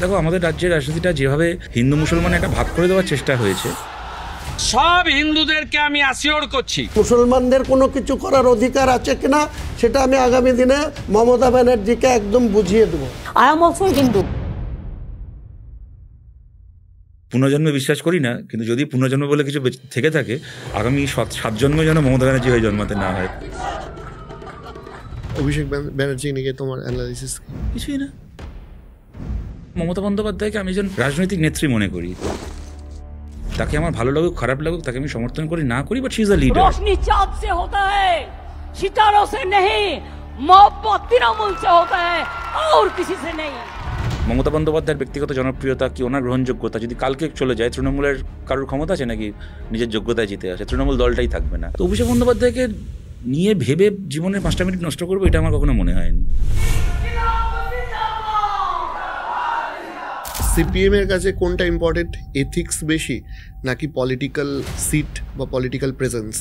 দেখো আমাদের রাজ্যের রাজনীতিটা যেভাবে হিন্দু মুসলমান একটা ভাগ করে দেওয়ার চেষ্টা হয়েছে, সব হিন্দুদেরকে আমি অ্যাসিওর করছি মুসলমানদের কোনো কিছু করার অধিকার আছে কিনা সেটা আমি আগামী দিনে মমতা ব্যানার্জিকে একদম বুঝিয়ে দেবো। I am also Hindu. পুনর্জন্মে বিশ্বাস করি না, কিন্তু যদি পুনর্জন্ম বলে কিছু থেকে থাকে, আগামী 7 জন্মে যেন মমতা ব্যানার্জি হয়ে জন্মাতে না হয়। অভিষেক ব্যানার্জি নিয়ে তোমার অ্যানালাইসিস? কিছুই না। মমতা বন্দ্যোপাধ্যায়কে আমি একজন রাজনৈতিক নেত্রী মনে করি। তাকে আমার ভালো লাগুক খারাপ লাগুক, তাকে আমি সমর্থন করি না করি, but she is a leader. रोशनी चाँद से होता है, सितारों से नहीं, मोहब्बत तृणमूल से होता है और किसी से नहीं। মমতা বন্দ্যোপাধ্যায়ের ব্যক্তিগত জনপ্রিয়তা কি, ওনার গ্রহণযোগ্যতা যদি কালকে চলে যায়, তৃণমূলের কারোর ক্ষমতা আছে নাকি নিজের যোগ্যতায় জিতে আসে? তৃণমূল দলটাই থাকবে না। তো অভিষেক বন্দ্যোপাধ্যায়কে নিয়ে ভেবে জীবনের 5টা মিনিট নষ্ট করবো, এটা আমার কখনো মনে হয়নি। সিপিএম এর কাছে কোনটা ইম্পর্টেন্ট, এথিক্স বেশি নাকি পলিটিক্যাল সিট বা পলিটিক্যাল প্রেজেন্স?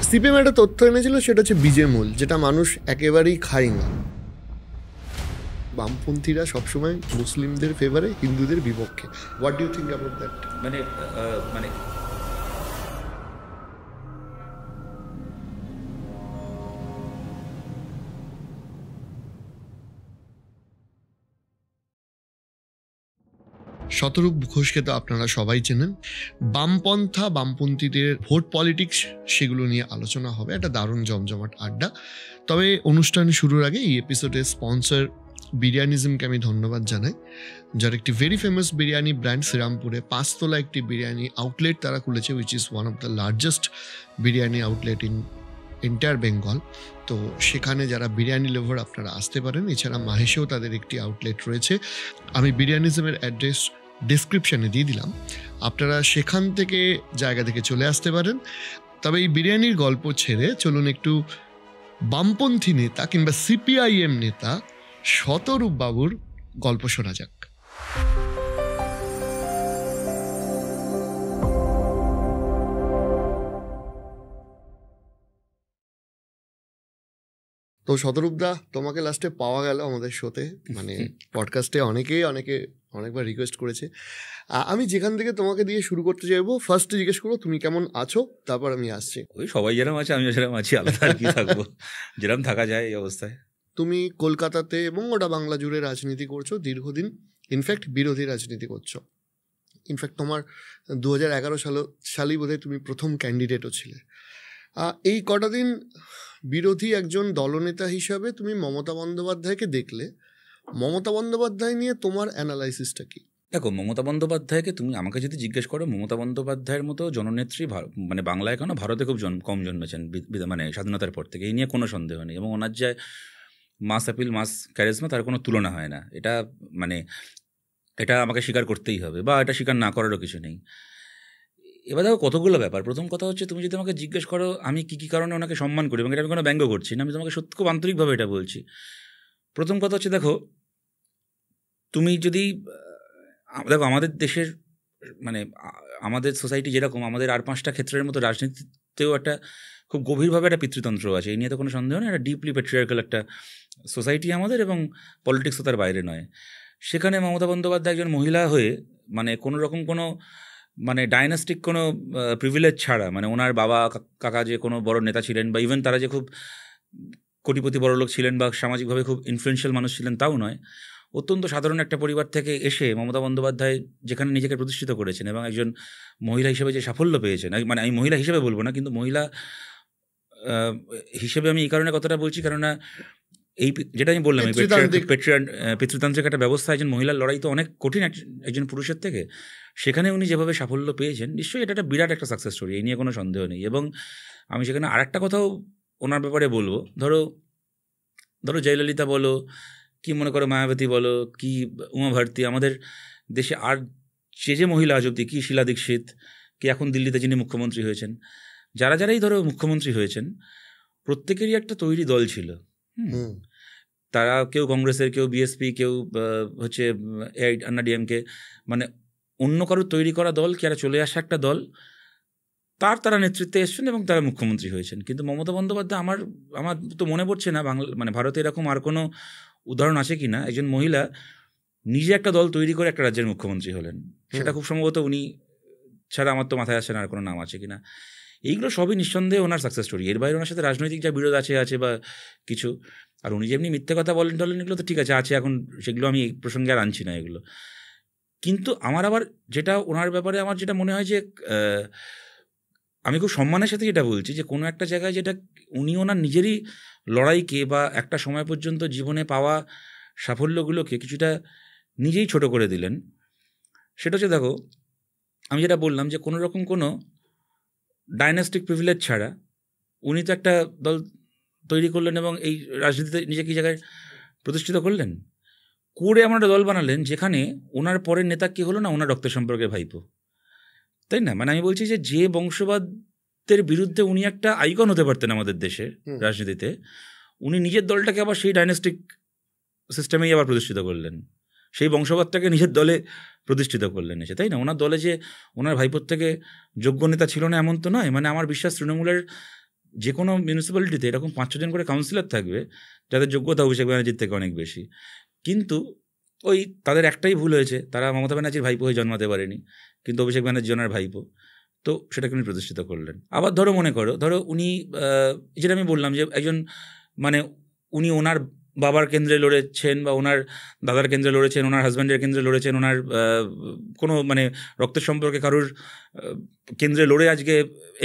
সিপিএম একটা তথ্য এনেছিল, সেটা হচ্ছে বীজের মূল, যেটা মানুষ একেবারেই খায় না। বামপন্থীরা সবসময় মুসলিমদের ফেভারে, হিন্দুদের বিপক্ষে। What do you think about that? মানে শতরূপ ঘোষকে তো আপনারা সবাই চেনেন। বামপন্থা, বামপন্থীদের ভোট পলিটিক্স, সেগুলো নিয়ে আলোচনা হবে, একটা দারুণ জমজমাট আড্ডা। তবে অনুষ্ঠান শুরুর আগে এই এপিসোডের স্পন্সর বিরিয়ানিজমকে আমি ধন্যবাদ জানাই, যার একটি ভেরি ফেমাস বিরিয়ানি ব্র্যান্ড শ্রীরামপুরে 5 তলা একটি বিরিয়ানি আউটলেট তারা খুলেছে, which is one of the largest biryani outlet in entire Bengal. তো সেখানে যারা বিরিয়ানি লাভার আপনারা আসতে পারেন। এছাড়া মাহেশেও তাদের একটি আউটলেট রয়েছে, আমি বিরিয়ানিজমের অ্যাড্রেস ডিসক্রিপশানে দিয়ে দিলাম, আপনারা সেখান থেকে জায়গা থেকে চলে আসতে পারেন। তবে এই বিরিয়ানির গল্প ছেড়ে চলুন একটু বামপন্থী নেতা কিংবা সিপিআইএম নেতা শতরূপ বাবুর গল্প শোনা যাক। তো শতরূপদা, তোমাকে লাস্টে পাওয়া গেল আমাদের শোতে, মানে পডকাস্টে অনেকবার রিকোয়েস্ট করেছে। আমি যেখান থেকে তোমাকে দিয়ে শুরু করতে চাইবো, ফার্স্ট জিজ্ঞেস করবো তুমি কেমন আছো, তারপর আমি আসছি। ওই সবাই যেরকম আছে আমিও সেরকম আছি, আলাদা আর কি থাকবো, যেরকম থাকা যায় এই অবস্থায়। তুমি কলকাতাতে এবং ওটা বাংলা জুড়ে রাজনীতি করছো দীর্ঘদিন, ইনফ্যাক্ট বিরোধী রাজনীতি করছো। ইনফ্যাক্ট তোমার 2011 সালেই বোধহয় তুমি প্রথম ক্যান্ডিডেটও ছিলে। এই কটা দিন বিরোধী একজন দলনেতা হিসাবে তুমি মমতা বন্দ্যোপাধ্যায়কে দেখলে, মমতা বন্দ্যোপাধ্যায় নিয়ে তোমার অ্যানালাইসিসটা কি? দেখো, মমতা বন্দ্যোপাধ্যায়কে তুমি আমাকে যদি জিজ্ঞেস করো, মমতা বন্দ্যোপাধ্যায়ের মতো জননেত্রী মানে বাংলায় কেন ভারতে খুব কম জন্মেছেন, মানে স্বাধীনতার পর থেকে, এই নিয়ে কোনো সন্দেহ নেই। এবং ওনার যে মাস অ্যাপিল, মাস ক্যারিজমা, তার কোনো তুলনা হয় না। এটা আমাকে স্বীকার করতেই হবে, বা এটা স্বীকার না করারও কিছু নেই। এবার দেখো কতগুলো ব্যাপার। প্রথম কথা হচ্ছে, তুমি যদি আমাকে জিজ্ঞেস করো আমি কী কারণে ওনাকে সম্মান করি, এবং এটা আমি কোনো ব্যঙ্গ করছি না, আমি তোমাকে সত্যি খুব আন্তরিকভাবে এটা বলছি। প্রথম কথা হচ্ছে, দেখো তুমি যদি দেখো আমাদের দেশের, মানে আমাদের সোসাইটি যেরকম, আমাদের আর 5টা ক্ষেত্রের মতো রাজনীতিতেও একটা খুব গভীরভাবে একটা পিতৃতন্ত্র আছে, এই নিয়ে তো কোনো সন্দেহ নেই। একটা ডিপলি প্যাট্রিয়ার্কাল একটা সোসাইটি আমাদের, এবং পলিটিক্সও তার বাইরে নয়। সেখানে মমতা বন্দ্যোপাধ্যায় একজন মহিলা হয়ে, মানে কোনো রকম কোনো মানে ডাইনাস্টিক কোনো প্রিভিলেজ ছাড়া, মানে ওনার বাবা কাকা যে কোনো বড় নেতা ছিলেন, বা ইভেন তারা যে খুব কোটিপতি বড়লোক ছিলেন বা সামাজিকভাবে খুব ইনফ্লুয়েন্সিয়াল মানুষ ছিলেন, তাও নয়। অত্যন্ত সাধারণ একটা পরিবার থেকে এসে মমতা বন্দ্যোপাধ্যায় যেখানে নিজেকে প্রতিষ্ঠিত করেছেন, এবং একজন মহিলা হিসেবে যে সাফল্য পেয়েছেন, মানে আমি মহিলা হিসেবে বলবো না, কিন্তু মহিলা হিসেবে আমি এই কারণে কথাটা বলছি, কেননা এই যেটা আমি বললাম, পিতৃতান্ত্রিক একটা ব্যবস্থা, একজন মহিলার লড়াই তো অনেক কঠিন একজন পুরুষের থেকে। সেখানে উনি যেভাবে সাফল্য পেয়েছেন, নিশ্চয়ই এটা একটা বিরাট একটা সাকসেস স্টোরি, এই নিয়ে কোনো সন্দেহ নেই। এবং আমি সেখানে আরেকটা কথাও ওনার ব্যাপারে বলবো, ধরো জয়ললিতা বলো, কি মনে করো মায়াবতী বলো, কি উমা ভারতী, আমাদের দেশে আর যে মহিলা আজ অব্দি, কি শীলা দীক্ষিত, কি এখন দিল্লিতে যিনি মুখ্যমন্ত্রী হয়েছেন, যারাই ধরো মুখ্যমন্ত্রী হয়েছেন, প্রত্যেকেরই একটা তৈরি দল ছিল। তারা কেউ কংগ্রেসের, কেউ বিএসপি, কেউ হচ্ছে AIADMK, মানে অন্য কারোর তৈরি করা দল, কি আর চলে আসা একটা দল, তারা নেতৃত্বে এসছেন এবং তারা মুখ্যমন্ত্রী হয়েছেন। কিন্তু মমতা বন্দ্যোপাধ্যায়, আমার তো মনে পড়ছে না মানে ভারতে এরকম আর কোনো উদাহরণ আছে কি না, একজন মহিলা নিজে একটা দল তৈরি করে একটা রাজ্যের মুখ্যমন্ত্রী হলেন। সেটা খুব সম্ভবত উনি ছাড়া আমার তো মাথায় আসে না আর কোনো নাম আছে কিনা। এইগুলো সবই নিঃসন্দেহে ওনার সাকসেস স্টোরি। এর বাইরে ওনার সাথে রাজনৈতিক যা বিরোধ আছে বা কিছু, আর উনি যেমনি মিথ্যে কথা বলেন এগুলো তো ঠিক আছে, এখন সেগুলো আমি এই প্রসঙ্গে আর আনছি না এগুলো। কিন্তু আমার আবার যেটা ওনার ব্যাপারে আমার যেটা মনে হয় যে আমি খুব সম্মানের সাথে যেটা বলছি যে কোনো একটা জায়গায় যেটা উনি ওনার নিজেরই লড়াইকে বা একটা সময় পর্যন্ত জীবনে পাওয়া সাফল্যগুলোকে কিছুটা নিজেই ছোট করে দিলেন। সেটা হচ্ছে, দেখো আমি যেটা বললাম যে কোনো রকম কোনো ডাইনাস্টিক প্রিভিলেজ ছাড়া উনি তো একটা দল তৈরি করলেন এবং এই রাজনীতিতে নিজেকে এই জায়গায় প্রতিষ্ঠিত করলেন। করে এমন একটা দল বানালেন যেখানে ওনার পরের নেতা কী হলো না, ওনার রক্তের সম্পর্কে ভাইপো, তাই না? মানে আমি বলছি যে বংশবাদের বিরুদ্ধে উনি একটা আইকন হতে পারতেন আমাদের দেশের রাজনীতিতে, উনি নিজের দলটাকে আবার সেই ডাইনাস্টিক সিস্টেমেই আবার প্রতিষ্ঠিত করলেন, সেই বংশবাদটাকে নিজের দলে প্রতিষ্ঠিত করলেন এসে, তাই না? ওনার দলে যে ওনার ভাইপোর থেকে যোগ্য নেতা ছিল না এমন তো নয়। মানে আমার বিশ্বাস তৃণমূলের যে কোনো মিউনিসিপ্যালিটিতে এরকম 5-6 জন করে কাউন্সিলর থাকবে যাদের যোগ্যতা অভিষেক ব্যানার্জির থেকে অনেক বেশি। কিন্তু ওই তাদের একটাই ভুল হয়েছে, তারা মমতা ব্যানার্জির ভাইপো হয়ে জন্মাতে পারেনি, কিন্তু অভিষেক ব্যানার্জি ওনার ভাইপো, তো সেটাকে উনি প্রতিষ্ঠিত করলেন। আবার ধরো মনে করো উনি যেটা আমি বললাম যে একজন মানে উনি ওনার বাবার কেন্দ্রে লড়েছেন বা ওনার দাদার কেন্দ্রে লড়েছেন, ওনার হাজব্যান্ডের কেন্দ্রে লড়েছেন, ওনার কোনো মানে রক্তের সম্পর্কে কারোর কেন্দ্রে লড়ে আজকে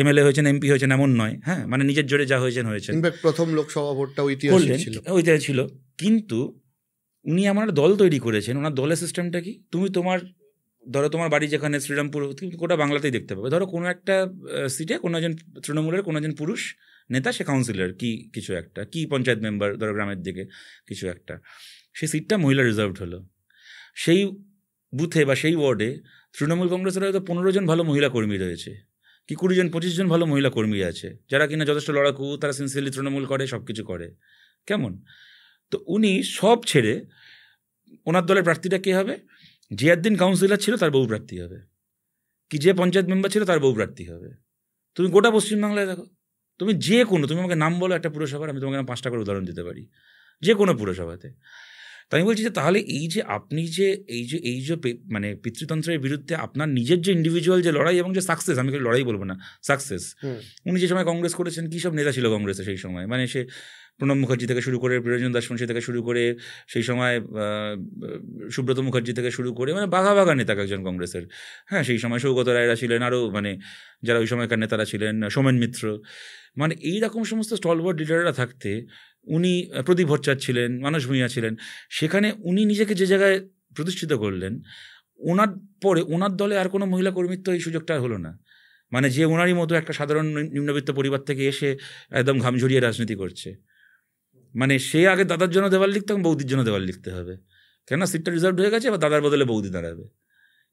এমএলএ হয়েছেন, এমপি হয়েছেন এমন নয়। হ্যাঁ, মানে নিজের জোরে যা হয়েছেন। প্রথম লোকসভা ভোটটা ঐতিহাসিক ছিল। কিন্তু উনি আমার দল তৈরি করেছেন। ওনার দলের সিস্টেমটা কি, তুমি তোমার বাড়ি যেখানে শ্রীরামপুর, গোটা বাংলাতেই দেখতে পাবে, ধরো কোনো একটা সিটে কোনো একজন তৃণমূলের কোনো একজন পুরুষ নেতা, সে কাউন্সিলর কি কিছু একটা, কি পঞ্চায়েত মেম্বার ধরো গ্রামের দিকে কিছু একটা, সেই সিটটা মহিলা রিজার্ভড হলো। সেই বুথে বা সেই ওয়ার্ডে তৃণমূল কংগ্রেসের হয়তো 15 জন ভালো মহিলা কর্মী রয়েছে, কি 20 জন 25 জন ভালো মহিলা কর্মী আছে, যারা কিনা যথেষ্ট লড়াকু, তারা সিনসিয়ারলি তৃণমূল করে, সব কিছু করে। কেমন? তো উনি সব ছেড়ে, ওনার দলের প্রার্থীটা কে হবে? যে একদিন কাউন্সিলর ছিল তার বউ প্রার্থী হবে, কি যে পঞ্চায়েত মেম্বার ছিল তার বউ প্রার্থী হবে। তুমি গোটা পশ্চিমবাংলায় দেখো, তুমি যে কোনো, তুমি আমাকে নাম বলো একটা পুরসভার, আমি তোমাকে 5টা করে উদাহরণ দিতে পারি, যে কোনো পুরসভাতে। তাই আমি বলছি যে তাহলে আপনি যে মানে পিতৃতন্ত্রের বিরুদ্ধে আপনার নিজের যে ইন্ডিভিজুয়াল যে লড়াই এবং যে সাকসেস, আমি লড়াই বলবো না, সাকসেস। উনি যে সময় কংগ্রেস করেছেন, কী সব নেতা ছিল কংগ্রেসে সেই সময়, মানে সে প্রণব মুখার্জি থেকে শুরু করে, প্রিয়রঞ্জন দাসবংশী থেকে শুরু করে, সেই সময় সুব্রত মুখার্জি থেকে শুরু করে, মানে বাঘা বাঘা নেতা একজন কংগ্রেসের। হ্যাঁ, সেই সময় সৌগত রায়রা ছিলেন, আরও মানে যারা ওই সময়কার নেতারা ছিলেন, সোমেন মিত্র, মানে এইরকম সমস্ত স্টলওয়ার্ড লিডাররা থাকতে উনি, প্রদীপ ভট্টাচার্য ছিলেন, মানস ভূঁইয়া ছিলেন, সেখানে উনি নিজেকে যে জায়গায় প্রতিষ্ঠিত করলেন, ওনার পরে ওনার দলে আর কোনো মহিলা কর্মীর তো এই সুযোগটা হলো না। মানে যে ওনারই মতো একটা সাধারণ নিম্নবিত্ত পরিবার থেকে এসে একদম ঘাম ঝরিয়ে রাজনীতি করছে, মানে সে আগে দাদার জন্য দেওয়াল লিখতে হবে, বৌদির জন্য দেওয়াল লিখতে হবে, কেননা সিটটা রিজার্ভ হয়ে গেছে, বা দাদার বদলে বৌদি দাঁড়াবে।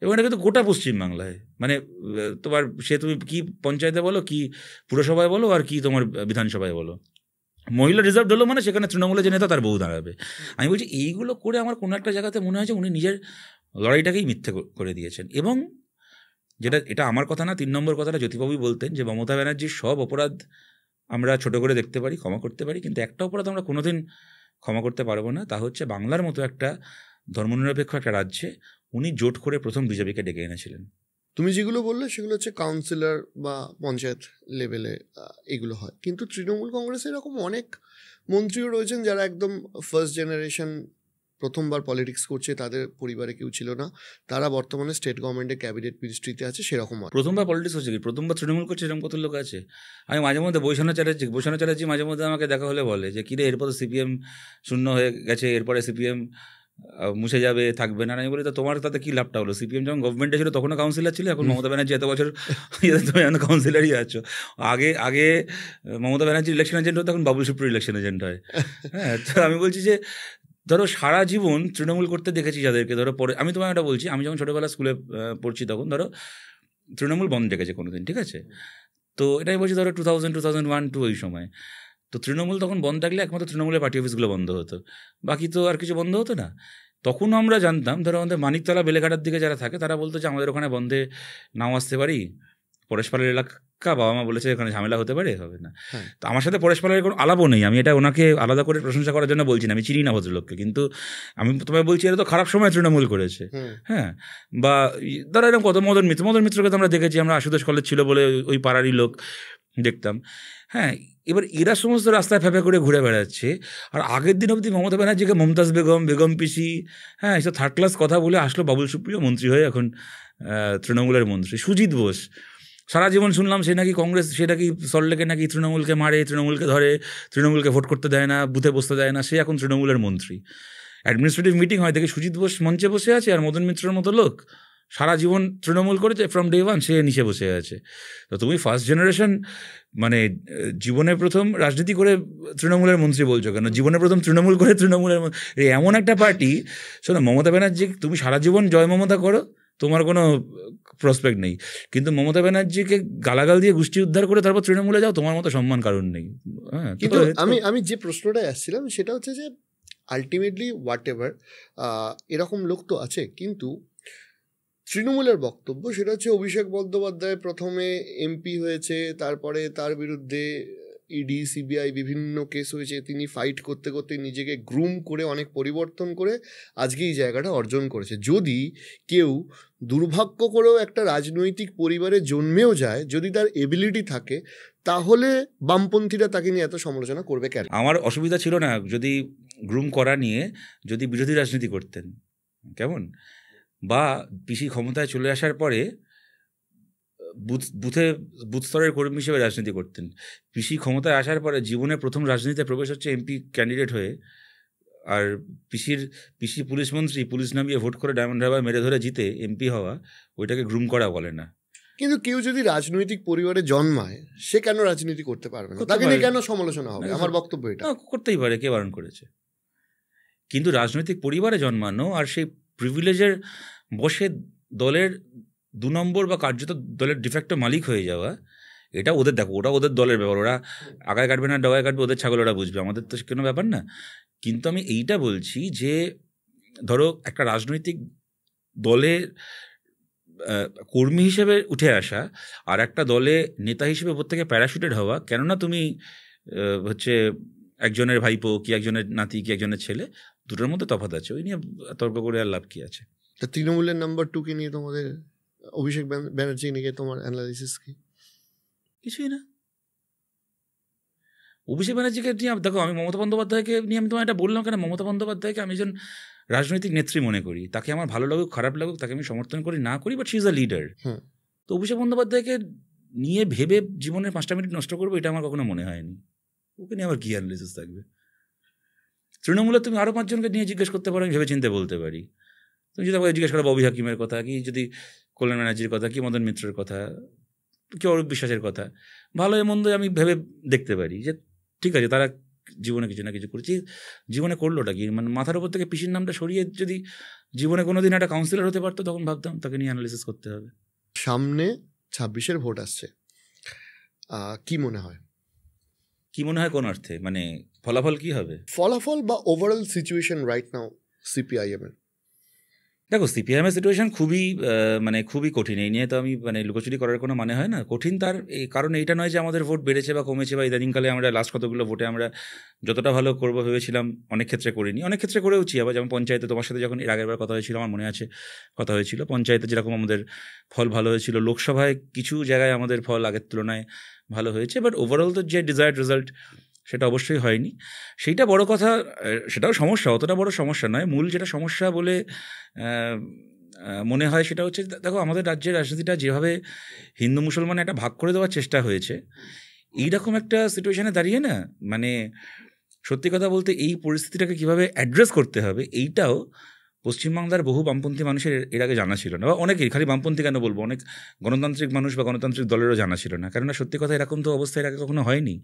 এবং এটা কিন্তু গোটা পশ্চিমবাংলায়, মানে তোমার তুমি কি পঞ্চায়েতে বলো, কি পুরসভায় বলো, আর কি তোমার বিধানসভায় বলো, মহিলা রিজার্ভ হলো মানে সেখানে তৃণমূলের যে নেতা তার বউ দাঁড়াবে। আমি বলছি এইগুলো করে আমার কোনো একটা জায়গাতে মনে হয় যে উনি নিজের লড়াইটাকেই মিথ্যে করে দিয়েছেন। এবং এটা আমার কথা না, 3 নম্বর কথাটা জ্যোতিবাবুই বলতেন যে মমতা ব্যানার্জির সব অপরাধ আমরা ছোট করে দেখতে পারি, ক্ষমা করতে পারি, কিন্তু একটা অপরাধ আমরা কোনোদিন ক্ষমা করতে পারবো না, তা হচ্ছে বাংলার মতো একটা ধর্মনিরপেক্ষ একটা রাজ্যে উনি জোট করে প্রথম বিজেপিকে ডেকে এনেছিলেন। তুমি যেগুলো বললে সেগুলো হচ্ছে কাউন্সিলর বা পঞ্চায়েত লেভেলে এগুলো হয়, কিন্তু তৃণমূল কংগ্রেসে এরকম অনেক মন্ত্রীও রয়েছেন যারা একদম ফার্স্ট জেনারেশন, প্রথমবার পলিটিক্স করছে, তাদের পরিবারে কেউ ছিল না, তারা বর্তমানে স্টেট গভর্নমেন্টের ক্যাবিনেট মিনিস্ট্রিতে আছে, সেরকম প্রথমবার পলিটিক্স হচ্ছে কি, প্রথমবার তৃণমূল করছে, এরকম কত লোক আছে। আমি মাঝে মধ্যে বৈষ্ণব চ্যাটার্জি মাঝে মধ্যে আমাকে দেখা হলে বলে যে কিরে এরপর তো সিপিএম শূন্য হয়ে গেছে, এরপরে সিপিএম মুছে যাবে, থাকবে না। আমি বলি তো তোমার তাতে কী লাভটা হলো? সিপিএম যখন গভর্নমেন্টে ছিল তখনও কাউন্সিলর ছিল, এখন মমতা ব্যানার্জি এত বছর তুমি এখন কাউন্সিলারই আছো। আগে মমতা ব্যানার্জির ইলেকশন এজেন্ট হতো, এখন বাবুল সুপ্রির ইলেকশন এজেন্ট হয়। হ্যাঁ, তো আমি বলছি যে ধরো সারা জীবন তৃণমূল করতে দেখেছি যাদেরকে, ধরো পরে আমি তোমায় একটা বলছি, আমি যখন ছোটোবেলা স্কুলে পড়ছি তখন ধরো তৃণমূল বন্ধ ডেকেছে কোনো দিন, ঠিক আছে? তো এটাই বলছি ধরো 2000, 2001, 2002 ওই সময়। তো তৃণমূল তখন বন্ধ থাকলে একমাত্র তৃণমূলের পার্টি অফিসগুলো বন্ধ হতো, বাকি তো আর কিছু বন্ধ হতো না। তখনও আমরা জানতাম, ধরো আমাদের মানিকতলা বেলেঘাটার দিকে যারা থাকে তারা বলতো যে আমাদের ওখানে বন্ধে নাও আসতে পারি, পরেশপালের পাক্কা বাবা মা বলেছে এখানে ঝামেলা হতে পারে, হবে না। হ্যাঁ। তো আমার সাথে পরেশ পালের কোনো আলাপও নেই, আমি এটা ওনাকে আলাদা করে প্রশংসা করার জন্য বলছি না, আমি চিনি না ভদ্রলোককে, কিন্তু আমি তোমায় বলছি এটা তো খারাপ সময় তৃণমূল করেছে। হ্যাঁ, বা ধরো এরকম কত মদন মিত্রকে তো আমরা দেখেছি, আমরা আশুতোষ কলেজ ছিল বলে ওই পাড়ারই লোক দেখতাম। হ্যাঁ, এবার এরা সমস্ত রাস্তায় ফেঁপে করে ঘুরে বেড়াচ্ছে, আর আগের দিন অবধি মমতা ব্যানার্জিকে মমতাজ বেগম পিসি, হ্যাঁ, এসব থার্ড ক্লাস কথা বলে আসলো বাবুল সুপ্রিয় মন্ত্রী হয়ে, এখন তৃণমূলের মন্ত্রী। সুজিত বোস সারা জীবন শুনলাম সে নাকি কংগ্রেস, সে নাকি সল্টলেকে নাকি তৃণমূলকে মারে, তৃণমূলকে ধরে, তৃণমূলকে ভোট করতে দেয় না, বুথে বসতে দেয় না, সে এখন তৃণমূলের মন্ত্রী। অ্যাডমিনিস্ট্রেটিভ মিটিং হয় দেখে সুজিত বোস মঞ্চে বসে আছে, আর মদন মিত্রের মতো লোক সারা জীবন তৃণমূল করেছে ফ্রম ডে ওয়ান, সে নিচে বসে আছে। তো তুমি ফার্স্ট জেনারেশন মানে জীবনে প্রথম রাজনীতি করে তৃণমূলের মন্ত্রী বলছো কেন? জীবনে প্রথম তৃণমূল করে তৃণমূলের এমন একটা পার্টি, শোনো মমতা ব্যানার্জি তুমি সারা জীবন জয় মমতা করো, তোমার কোনো প্রসপেক্ট নেই, কিন্তু মমতা ব্যানার্জিকে গালাগাল দিয়ে গোষ্ঠী উদ্ধার করে তারপর তৃণমূলে যাও, তোমার মতো সম্মান কারণ নেই। হ্যাঁ, কিন্তু আমি যে প্রশ্নটায় আসছিলাম সেটা হচ্ছে যে আলটিমেটলি হোয়াট এভার এরকম লোক তো আছে, কিন্তু তৃণমূলের বক্তব্য সেটা হচ্ছে অভিষেক বন্দ্যোপাধ্যায় প্রথমে এমপি হয়েছে, তারপরে তার বিরুদ্ধে ইডি সিবিআই বিভিন্ন কেস হয়েছে, তিনি ফাইট করতে করতে নিজেকে গ্রুম করে অনেক পরিবর্তন করে আজকে এই জায়গাটা অর্জন করেছে। যদি কেউ দুর্ভাগ্য করেও একটা রাজনৈতিক পরিবারে জন্মেও যায়, যদি তার এবিলিটি থাকে, তাহলে বামপন্থীরা তাকে নিয়ে এত সমালোচনা করবে কেন? আমার অসুবিধা ছিল না যদি গ্রুম করা নিয়ে যদি বিরোধী রাজনীতি করতেন, কেমন, বা পিসি ক্ষমতায় চলে আসার পরে বুথ স্তরের কর্মী হিসেবে রাজনীতি করতেন। পিসি ক্ষমতায় আসার পরে জীবনে প্রথম রাজনীতিতে প্রবেশ হচ্ছে এমপি ক্যান্ডিডেট হয়ে, আর পিসি পুলিশ মন্ত্রী, পুলিশ নামিয়ে ভোট করে ডায়মন্ড হারবার মেরে ধরে জিতে এমপি হওয়া, ওইটাকে গ্রুম করা বলে না। কিন্তু কেউ যদি রাজনৈতিক পরিবারে জন্মায়, সে কেন রাজনীতি করতে পারবে না? তাকে নিয়ে কেন সমালোচনা হবে? আমার বক্তব্য এটা। করতেই পারে, কে বারণ করেছে? কিন্তু রাজনৈতিক পরিবারে জন্মানো আর সেই প্রিভিলেজের বসে দলের 2 নম্বর বা কার্যত দলের ডিফ্যাক্টো মালিক হয়ে যাওয়া, এটা ওদের, দেখো ওটা ওদের দলের ব্যাপার, ওরা আগায় কাটবে না ডগায় কাটবে, ওদের ছাগল ওরা বুঝবে, আমাদের তো কোনো ব্যাপার না। কিন্তু আমি এইটা বলছি যে ধরো একটা রাজনৈতিক দলের কর্মী হিসেবে উঠে আসা আর একটা দলে নেতা হিসেবে ওপর থেকে প্যারাশুটেড হওয়া, কেননা তুমি হচ্ছে একজনের ভাইপো কি একজনের নাতি কি একজনের ছেলে, দুটোর মধ্যে তফাৎ আছে, ওই নিয়ে তর্ক করে আর লাভ কি আছে? তা তৃণমূলের নাম্বার 2 নিয়ে তোমাদের, অভিষেক ব্যানার্জি নিয়ে তোমার অ্যানালাইসিস কি? কিছুই না। অভিষেক ব্যানার্জিকে নিয়ে দেখো, আমি মমতা বন্দ্যোপাধ্যায়কে নিয়ে আমি তোমার এটা বললাম কেন, মমতা বন্দ্যোপাধ্যায়কে আমি একজন রাজনৈতিক নেত্রী মনে করি, তাকে আমার ভালো লাগুক খারাপ লাগুক তাকে আমি সমর্থন করি না করি, but she is a leader. তো অভিষেক বন্দ্যোপাধ্যায়কে নিয়ে ভেবে জীবনের 5টা মিনিট নষ্ট করবো, এটা আমার কখনো মনে হয়নি। ওকে নিয়ে আবার কি অ্যানালিসিস থাকবে? তৃণমূলে তুমি আরও 5 জনকে নিয়ে জিজ্ঞেস করতে পারো, আমি ভেবে চিনতে বলতে পারি। তুমি যদি আমাকে জিজ্ঞেস করো ববি হাকিমের কথা, কি যদি কল্যাণ ব্যানার্জির কথা, কি মদন মিত্রের কথা, কি অরূপ বিশ্বাসের কথা, ভালো মন্দ আমি ভেবে দেখতে পারি যে ঠিক আছে তারা জীবনে কিছু না কিছু করেছি। জীবনে করলোটা কি, মানে মাথার উপর থেকে পিসির নামটা সরিয়ে যদি জীবনে কোনো দিন একটা কাউন্সিলর হতে পারতো, তখন ভাবতাম তাকে নিয়ে অ্যানালিসিস করতে হবে। সামনে 26-এর ভোট আসছে, কি মনে হয়? কি মনে হয় কোন অর্থে, মানে ফলাফল কি হবে? ফলাফল বা overall situation right now CPIM এর? দেখো, সিপিআইএমের সিচুয়েশন খুবই কঠিন। এই নিয়ে তো আমি লুকোচুরি করার কোনো মানে হয় না। কঠিন তার এই কারণ এইটা নয় যে আমাদের ভোট বেড়েছে বা কমেছে, বা ইদানিংকালে আমরা লাস্ট কতগুলো ভোটে আমরা যতটা ভালো করবো ভেবেছিলাম অনেক ক্ষেত্রে করিনি, অনেক ক্ষেত্রে করেওছি। আবার যেমন পঞ্চায়েতে তোমার সাথে যখন এর আগেরবার কথা হয়েছিল, আমার মনে আছে কথা হয়েছিল, পঞ্চায়েতে যেরকম আমাদের ফল ভালো হয়েছিল, লোকসভায় কিছু জায়গায় আমাদের ফল আগের তুলনায় ভালো হয়েছে, বাট ওভারঅল তো যে ডিজায়ার্ড রেজাল্ট সেটা অবশ্যই হয়নি। সেইটা বড় কথা, সেটাও সমস্যা, অতটা বড় সমস্যা নয়। মূল যেটা সমস্যা বলে মনে হয় সেটা হচ্ছে, দেখো আমাদের রাজ্যের রাজনীতিটা যেভাবে হিন্দু মুসলমানে একটা ভাগ করে দেওয়ার চেষ্টা হয়েছে, এইরকম একটা সিচুয়েশানে দাঁড়িয়ে না, মানে সত্যি কথা বলতে এই পরিস্থিতিটাকে কীভাবে অ্যাড্রেস করতে হবে, এইটাও পশ্চিমবাংলার বহু বামপন্থী মানুষের এর আগে জানা ছিল না, বা অনেকেই, খালি বামপন্থী কেন বলবো, অনেক গণতান্ত্রিক মানুষ বা গণতান্ত্রিক দলেরও জানা ছিল না। কেননা সত্যি কথা এরকম তো অবস্থা এর আগে কখনো হয়নি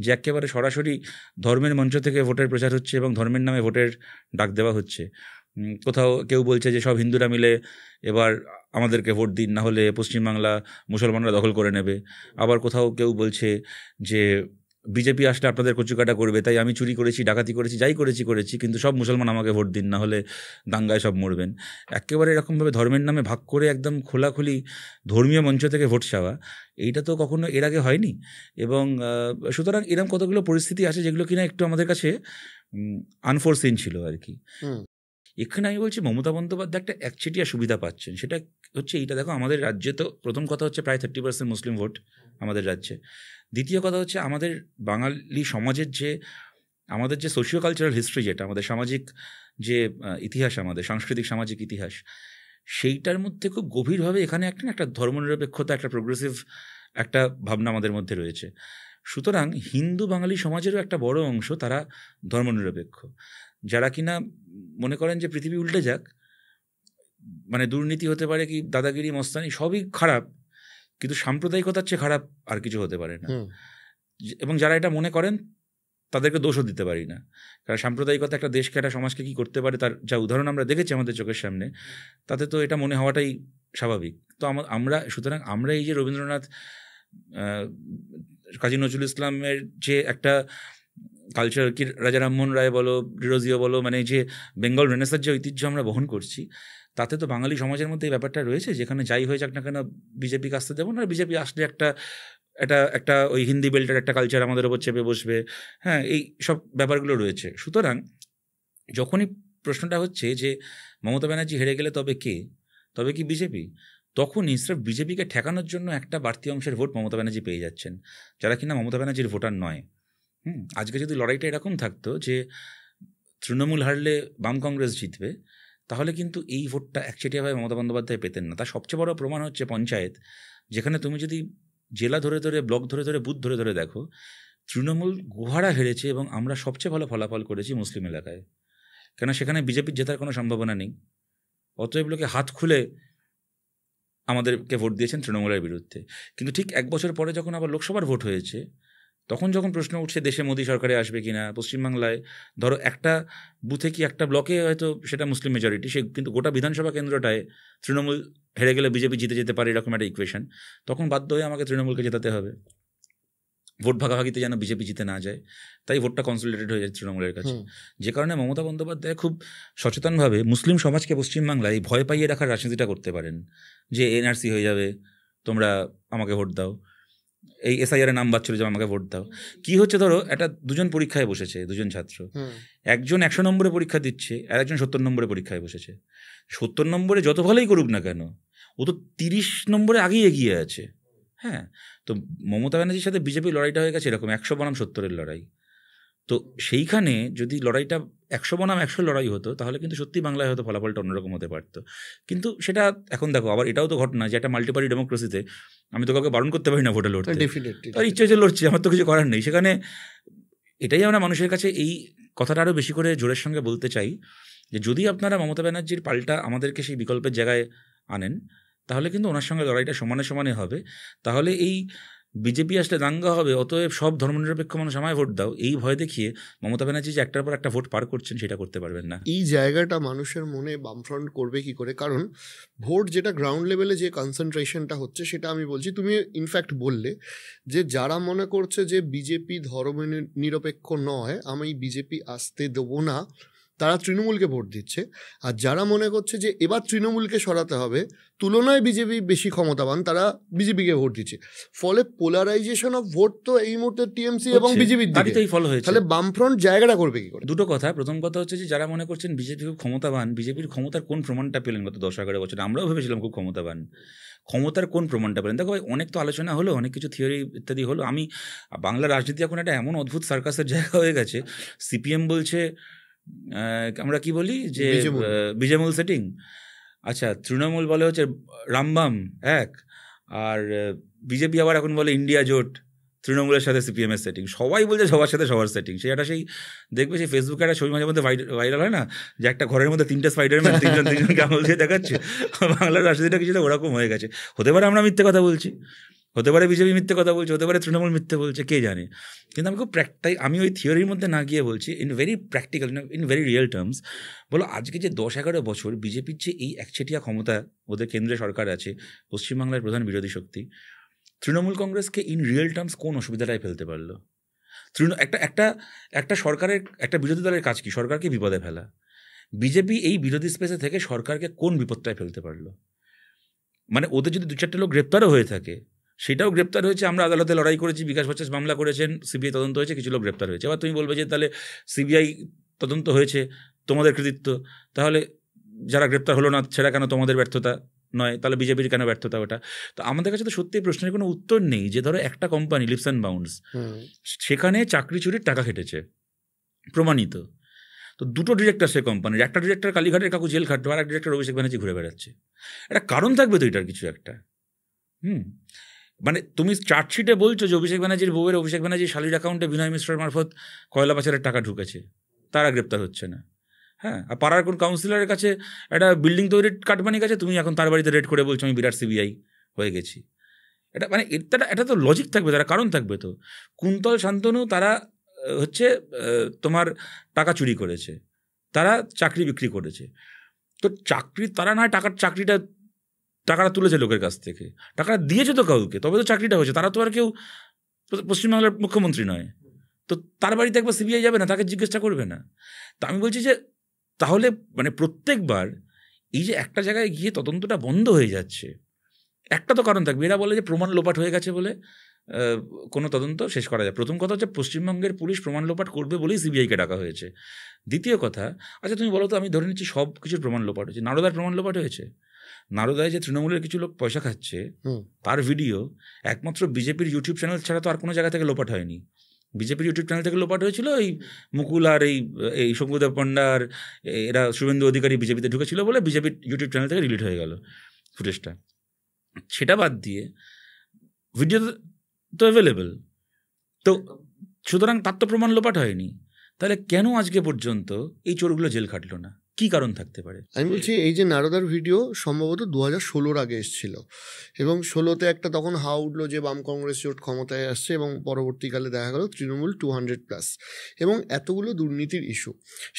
যে একেবারে সরাসরি ধর্মের মঞ্চ থেকে ভোটের প্রচার হচ্ছে এবং ধর্মের নামে ভোটের ডাক দেওয়া হচ্ছে। কোথাও কেউ বলছে যে সব হিন্দুরা মিলে এবার আমাদেরকে ভোট দিন, না হলে পশ্চিমবাংলা মুসলমানরা দখল করে নেবে। আবার কোথাও কেউ বলছে যে বিজেপি আসলে আপনাদের কচুকাটা করবে, তাই আমি চুরি করেছি, ডাকাতি করেছি, যাই করেছি, কিন্তু সব মুসলমান আমাকে ভোট দিন, না হলে দাঙ্গায় সব মরবেন। একেবারে এরকমভাবে ধর্মের নামে ভাগ করে একদম খোলাখুলি ধর্মীয় মঞ্চ থেকে ভোট চাওয়া, এইটা তো কখনো এর আগে হয়নি। এবং সুতরাং এরকম কতগুলো পরিস্থিতি আছে যেগুলো কিনা একটু আমাদের কাছে আনফোরসিন ছিল আর কি। এখানে আমি বলছি মমতা বন্দ্যোপাধ্যায় একটা একচেটিয়া সুবিধা পাচ্ছেন, সেটা হচ্ছে এইটা। দেখো, আমাদের রাজ্যে তো প্রথম কথা হচ্ছে প্রায় 30% মুসলিম ভোট আমাদের রাজ্যে। দ্বিতীয় কথা হচ্ছে আমাদের বাঙালি সমাজের আমাদের যে সোশিও কালচারাল হিস্ট্রি, যেটা আমাদের সামাজিক যে ইতিহাস, আমাদের সাংস্কৃতিক সামাজিক ইতিহাস, সেইটার মধ্যে খুব গভীরভাবে এখানে একটা ধর্মনিরপেক্ষতা, একটা প্রোগ্রেসিভ একটা ভাবনা আমাদের মধ্যে রয়েছে। সুতরাং হিন্দু বাঙালি সমাজেরও একটা বড় অংশ তারা ধর্মনিরপেক্ষ, যারা কিনা মনে করেন যে পৃথিবী উল্টে যাক, মানে দুর্নীতি হতে পারে, কি দাদাগিরি, মস্তানি সবই খারাপ, কিন্তু সাম্প্রদায়িকতার চেয়ে খারাপ আর কিছু হতে পারে না। এবং যারা এটা মনে করেন তাদেরকে দোষও দিতে পারি না, কারণ সাম্প্রদায়িকতা একটা দেশকে, একটা সমাজকে কী করতে পারে তার যা উদাহরণ আমরা দেখেছি আমাদের চোখের সামনে, তাতে তো এটা মনে হওয়াটাই স্বাভাবিক। তো সুতরাং আমরা এই যে রবীন্দ্রনাথ, কাজী নজরুল ইসলামের যে একটা কালচার, কি রাজা রামমোহন রায় বলো, ডিরোজিও বলো, মানে যে বেঙ্গল রেনেসার যে ঐতিহ্য আমরা বহন করছি, তাতে তো বাঙালি সমাজের মধ্যে এই ব্যাপারটা রয়েছে, যেখানে যাই হয়ে যাক না কেন বিজেপিকে আসতে দেবো না, বিজেপি আসলে একটা ওই হিন্দি বেল্টের একটা কালচার আমাদের ওপর চেপে বসবে, হ্যাঁ, এই সব ব্যাপারগুলো রয়েছে। সুতরাং যখনই প্রশ্নটা হচ্ছে যে মমতা ব্যানার্জি হেরে গেলে তবে কি বিজেপি, তখনই স্রেফ বিজেপিকে ঠেকানোর জন্য একটা বাড়তি অংশের ভোট মমতা ব্যানার্জি পেয়ে যাচ্ছেন, যারা কিনা মমতা ব্যানার্জির ভোটার নয়। আজকে যদি লড়াইটা এরকম থাকতো যে তৃণমূল হারলে বাম কংগ্রেস জিতবে, তাহলে কিন্তু এই ভোটটা একচেটিয়াভাবে মমতা বন্দ্যোপাধ্যায় পেতেন না। তার সবচেয়ে বড় প্রমাণ হচ্ছে পঞ্চায়েত, যেখানে তুমি যদি জেলা ধরে ধরে, ব্লক ধরে ধরে, বুথ ধরে ধরে দেখো, তৃণমূল গোহারা হেরেছে এবং আমরা সবচেয়ে ভালো ফলাফল করেছি মুসলিম এলাকায়, কেন সেখানে বিজেপির জেতার কোনো সম্ভাবনা নেই। অতএব লোকে হাত খুলে আমাদেরকে ভোট দিয়েছেন তৃণমূলের বিরুদ্ধে। কিন্তু ঠিক 1 বছর পরে যখন আবার লোকসভার ভোট হয়েছে, তখন যখন প্রশ্ন উঠছে দেশে মোদী সরকারে আসবে কিনা, পশ্চিমবাংলায় ধরো একটা বুথে কি একটা ব্লকে হয়তো সেটা মুসলিম মেজরিটি, সে কিন্তু গোটা বিধানসভা কেন্দ্রটায় তৃণমূল হেরে গেলে বিজেপি জিতে যেতে পারে, এরকম একটা ইকুয়েশন, তখন বাধ্য হয়ে আমাকে তৃণমূলকে জেতাতে হবে। ভোট ভাগাভাগিতে যেন বিজেপি জিতে না যায়, তাই ভোটটা কনসলিডেটেড হয়ে যায় তৃণমূলের কাছে। যে কারণে মমতা বন্দ্যোপাধ্যায় খুব সচেতনভাবে মুসলিম সমাজকে পশ্চিমবাংলায় ভয় পাইয়ে রাখার রাজনীতিটা করতে পারেন, যে এনআরসি হয়ে যাবে, তোমরা আমাকে ভোট দাও, এই এসআইআর নাম বাচ্চা যে আমাকে ভোট দাও। কি হচ্ছে, ধরো দুজন পরীক্ষায় বসেছে, দুজন ছাত্র, একজন 100 নম্বরে পরীক্ষা দিচ্ছে, আর একজন 70 নম্বরে পরীক্ষায় বসেছে। 70 নম্বরে যত ভালোই করুক না কেন, ও তো 30 নম্বরে আগেই এগিয়ে আছে। হ্যাঁ, তো মমতা ব্যানার্জির সাথে বিজেপি লড়াইটা হয়ে গেছে এরকম 100 বনাম 70-এর লড়াই। তো সেইখানে যদি লড়াইটা 100 বনাম 100 লড়াই হতো, তাহলে কিন্তু সত্যি বাংলায় হয়তো ফলাফলটা অন্যরকম হতে পারতো। কিন্তু সেটা এখন দেখো, আবার এটাও তো ঘটনা যে একটা মাল্টিপার্টি ডেমোক্রেসিতে আমি তো কাউকে বারণ করতে পারি না ভোটে লড়তে, তার ইচ্ছে হচ্ছে লড়ছি, আমার তো কিছু করার নেই। সেখানে এটাই আমরা মানুষের কাছে এই কথাটা আরও বেশি করে জোরের সঙ্গে বলতে চাই, যে যদি আপনারা মমতা ব্যানার্জির পাল্টা আমাদেরকে সেই বিকল্পের জায়গায় আনেন, তাহলে কিন্তু ওনার সঙ্গে লড়াইটা সমানে সমানে হবে। তাহলে এই বিজেপি আসলে দাঙ্গা হবে, অতএব সব ধর্মনিরপেক্ষ মানুষ আমায় ভোট দাও, এই ভয় দেখিয়ে মমতা ব্যানার্জি যে একটার পর একটা ভোট পার করছেন, সেটা করতে পারবেন না। এই জায়গাটা মানুষের মনে বামফ্রন্ট করবে কি করে? কারণ ভোট যেটা গ্রাউন্ড লেভেলে যে কনসেন্ট্রেশনটা হচ্ছে, সেটা আমি বলছি, তুমি ইনফ্যাক্ট বললে যে যারা মনে করছে যে বিজেপি ধর্মনিরপেক্ষ নয়, আমি বিজেপি আসতে দেবো না, তারা তৃণমূলকে ভোট দিচ্ছে। আর যারা মনে করছে যে এবার তৃণমূলকে সরাতে হবে, তুলনায় বিজেপি বেশি ক্ষমতাবান, তারা বিজেপিকে ভোট দিচ্ছে। ফলে পোলারাইজেশন অফ ভোট তো এই মুহূর্তে টিএমসি এবং বিজেপির দিকেই ফলো হয়েছে। তাহলে বামফ্রন্ট জায়গাটা করবে কি করে? দুটো কথা। প্রথম কথা হচ্ছে যে যারা মনে করছেন বিজেপি খুব ক্ষমতাবান, বিজেপির ক্ষমতার কোন প্রমাণটা পেলেন গত 10-11 বছর? আমরাও ভেবেছিলাম খুব ক্ষমতাবান, ক্ষমতার কোন প্রমাণটা পেলেন? দেখো ভাই, অনেক তো আলোচনা হলো, অনেক কিছু থিওরি ইত্যাদি হলো। বাংলা রাজনীতি এখন একটা এমন অদ্ভুত সার্কাসের জায়গা হয়ে গেছে। সিপিএম বলছে আমরা কি বলি যে বিজেমূল সেটিং, আচ্ছা তৃণমূল বলে হচ্ছে রামবাম এক, আর বিজেপি আবার এখন বলে ইন্ডিয়া জোট, তৃণমূলের সাথে সিপিএমের সেটিং। সবাই বলছে সবার সাথে সবার সেটিং। সেই দেখবে সেই ফেসবুকে একটা ছবি মাঝে মধ্যে ভাইরাল হয় না, যে একটা ঘরের মধ্যে 3টে স্পাইডারম্যান, তিনজনকে আঙুল দিয়ে দেখাচ্ছে। বাংলার রাজনীতিটা কিছুটা ওরকম হয়ে গেছে। হতে পারে আমরা মিথ্যে কথা বলছি, হতে পারে বিজেপি মিথ্যে কথা বলছে, হতে পারে তৃণমূল মিথ্যে বলছে, কে জানে। কিন্তু আমি ওই থিওরির মধ্যে না গিয়ে বলছি in very practical, in very real terms. বলো, আজকে যে 10-11 বছর বিজেপির যে এই একচেটিয়া ক্ষমতা, ওদের কেন্দ্রে সরকার আছে, পশ্চিমবাংলার প্রধান বিরোধী শক্তি, তৃণমূল কংগ্রেসকে ইন রিয়েল টার্মস কোন অসুবিধাটাই ফেলতে পারলো? একটা একটা একটা সরকারের, একটা বিরোধী দলের কাজ কি? সরকারকে বিপদে ফেলা। বিজেপি এই বিরোধী স্পেসে থেকে সরকারকে কোন বিপদটায় ফেলতে পারলো? মানে ওদের যদি 2-4টে লোক গ্রেপ্তারও হয়ে থাকে, সেটাও গ্রেপ্তার হয়েছে, আমরা আদালতে লড়াই করেছি, বিকাশ ভট্টাচার্য মামলা করেছেন, সিবিআই তদন্ত হয়েছে, কিছু লোক গ্রেপ্তার হয়েছে। এবার তুমি বলবে যে তাহলে সিবিআই তদন্ত হয়েছে, তোমাদের কৃতিত্ব, তাহলে যারা গ্রেপ্তার হলো না সেটা কেন তোমাদের ব্যর্থতা নয়? তাহলে বিজেপির কেন ব্যর্থতা ওটা? তো আমাদের কাছে তো সত্যি প্রশ্নের কোনো উত্তর নেই। যে ধরো একটা কোম্পানি লিপস অ্যান্ড বাউন্ডস, সেখানে চাকরি চুরির টাকা খেটেছে, প্রমাণিত। তো 2টো ডিরেক্টর সে কোম্পানির, একটা ডিরেক্টর কালীঘাটের কাকু জেল খাটলো, আর এক ডিরেক্টর অভিষেক ব্যানার্জি ঘুরে বেড়াচ্ছে। একটা কারণ থাকবে তো এটার কিছু একটা। মানে তুমি চার্জশিটে বলছো যে অভিষেক ব্যানার্জির বউয়ের, অভিষেক ব্যানার্জির শালির অ্যাকাউন্টে বিনয় মিশ্রের মারফত কয়লা পাচারের টাকা ঢুকেছে, তারা গ্রেপ্তার হচ্ছে না। হ্যাঁ, আর পাড়ার কোন কাউন্সিলরের কাছে একটা বিল্ডিং তৈরির কাটমানি গেছে, তুমি এখন তার বাড়িতে রেড করে বলছো আমি বিরাট সিবিআই হয়ে গেছি। এটা মানে এটা তো লজিক থাকবে, তারা কারণ থাকবে তো। কুন্তল শান্তনু তারা হচ্ছে তোমার টাকা চুরি করেছে, তারা চাকরি বিক্রি করেছে। তো চাকরি তারা নয়, টাকাটা তুলেছে লোকের কাছ থেকে, টাকাটা দিয়েছে তো কাউকে, তবে তো চাকরিটা হয়েছে। তারা তো আর কেউ পশ্চিমবাংলার মুখ্যমন্ত্রী নয়, তো তার বাড়িতে একবার সিবিআই যাবে না, তাকে জিজ্ঞাসা করবে না? তা আমি বলছি যে তাহলে মানে প্রত্যেকবার এই যে একটা জায়গায় গিয়ে তদন্তটা বন্ধ হয়ে যাচ্ছে, একটা তো কারণ থাকবে। এরা বলে যে প্রমাণ লোপাট হয়ে গেছে বলে কোনো তদন্ত শেষ করা যায়। প্রথম কথা হচ্ছে পশ্চিমবঙ্গের পুলিশ প্রমাণ লোপাট করবে বলেই সিবিআইকে ডাকা হয়েছে। দ্বিতীয় কথা, আচ্ছা তুমি বলো তো, আমি ধরে নিচ্ছি সব কিছুর প্রমাণ লোপাট হয়েছে, নারদার প্রমাণ লোপাট হয়েছে? নারদায় যে তৃণমূলের কিছু লোক পয়সা খাচ্ছে, তার ভিডিও একমাত্র বিজেপির ইউটিউব চ্যানেল ছাড়া তো আর কোনো জায়গা থেকে লোপাট হয়নি। বিজেপির ইউটিউব চ্যানেল থেকে লোপাট হয়েছিল এই মুকুল আর এই শঙ্কুদেব পণ্ডার, এরা শুভেন্দু অধিকারী বিজেপিতে ঢুকেছিল বলে বিজেপির ইউটিউব চ্যানেল থেকে ডিলিট হয়ে গেল ফুটেজটা। সেটা বাদ দিয়ে ভিডিও তো অ্যাভেলেবেল, তো সুতরাং তার তো প্রমাণ লোপাট হয়নি। তাহলে কেন আজকে পর্যন্ত এই চোরগুলো জেল খাটলো না? কি কারণ থাকতে পারে? আমি বলছি এই যে নারদার ভিডিও সম্ভবত 2016 আগে এসেছিল, এবং 16-তে একটা তখন হাওয়া উঠলো যে বাম কংগ্রেস জোট ক্ষমতায় আসছে, এবং পরবর্তীকালে দেখা গেল তৃণমূল 200+, এবং এতগুলো দুর্নীতির ইস্যু।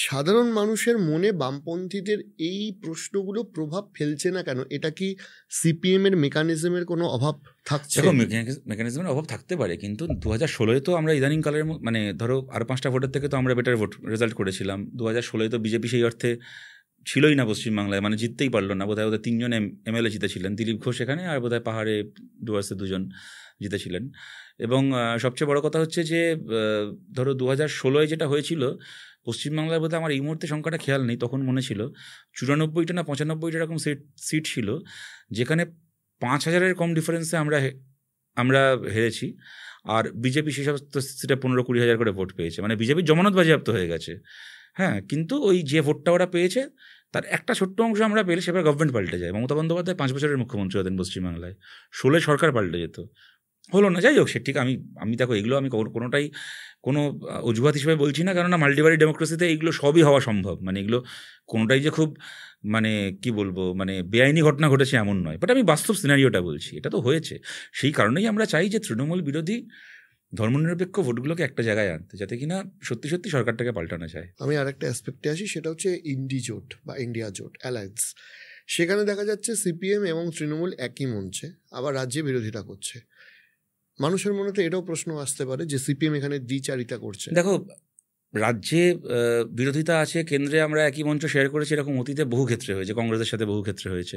সাধারণ মানুষের মনে বামপন্থীদের এই প্রশ্নগুলো প্রভাব ফেলছে না কেন? এটা কি সিপিএমের মেকানিজমের কোনো অভাব থাকছে? দেখো, মেকানিজমের অভাব থাকতে পারে, কিন্তু 2016-এ তো আমরা ইদানিংকালের মানে ধরো আর 5টা ভোটের থেকে তো আমরা বেটার ভোট রেজাল্ট করেছিলাম। 2016-এ তো বিজেপি সেই অর্থে ছিলই না পশ্চিমবাংলায়, মানে জিততেই পারলো না। বোধহয় ওদের 3জন এমএলএ জিতেছিলেন, দিলীপ ঘোষ এখানে, আর বোধহয় পাহাড়ে ডুয়ার্সে 2জন জিতেছিলেন। এবং সবচেয়ে বড় কথা হচ্ছে যে ধরো 2016-এ যেটা হয়েছিল পশ্চিমবাংলায়, বোধহয় আমার এই মুহূর্তে সংখ্যাটা খেয়াল নেই, তখন মনে ছিল 94টা না 95টা এরকম সিট ছিল, যেখানে 5000-এর কম ডিফারেন্সে আমরা হেরেছি। আর বিজেপি সেই সমস্ত সিটে 15-20 হাজার করে ভোট পেয়েছে, মানে বিজেপির জমানত বাজেয়াপ্ত হয়ে গেছে। হ্যাঁ, কিন্তু ওই যে ভোটটা ওরা পেয়েছে তার একটা ছোট্ট অংশ আমরা পেলে সেবার গভর্নমেন্ট পাল্টে যায়। মমতা বন্দ্যোপাধ্যায় 5 বছরের মুখ্যমন্ত্রী হতেন পশ্চিমবাংলায়, 16 সরকার পাল্টে যেত, হলো না। যাই হোক, সে ঠিক। আমি দেখো, এগুলো আমি কোনোটাই কোনো অজুহাত হিসেবে বলছি না, কেননা মাল্টিপার্টি ডেমোক্রেসিতে এইগুলো সবই হওয়া সম্ভব। মানে এগুলো কোনোটাই যে খুব মানে কি বলবো, মানে বেআইনি ঘটনা ঘটেছে এমন নয়, বাট আমি বাস্তব সিনারিওটা বলছি, এটা তো হয়েছে। সেই কারণেই আমরা চাই যে তৃণমূল বিরোধী ধর্মনিরপেক্ষ ভোটগুলোকে একটা জায়গায় আনতে, যাতে কিনা সত্যি সত্যি সরকারটাকে পাল্টানো যায়। আমি আরেকটা অ্যাসপেক্টে আসি, সেটা হচ্ছে ইন্ডি জোট বা ইন্ডিয়া জোট অ্যালায়েন্স। সেখানে দেখা যাচ্ছে সিপিএম এবং তৃণমূল একই মঞ্চে, আবার রাজ্যে বিরোধিতা করছে। মানুষের মনে তো এটাও প্রশ্ন আসতে পারে যে সিপিএম এখানে দ্বিচারিতা করছে। দেখো, রাজ্যে বিরোধিতা আছে, কেন্দ্রে আমরা একই মঞ্চ শেয়ার করেছি, এরকম অতীতে বহু ক্ষেত্রে হয়েছে, কংগ্রেসের সাথে বহু ক্ষেত্রে হয়েছে,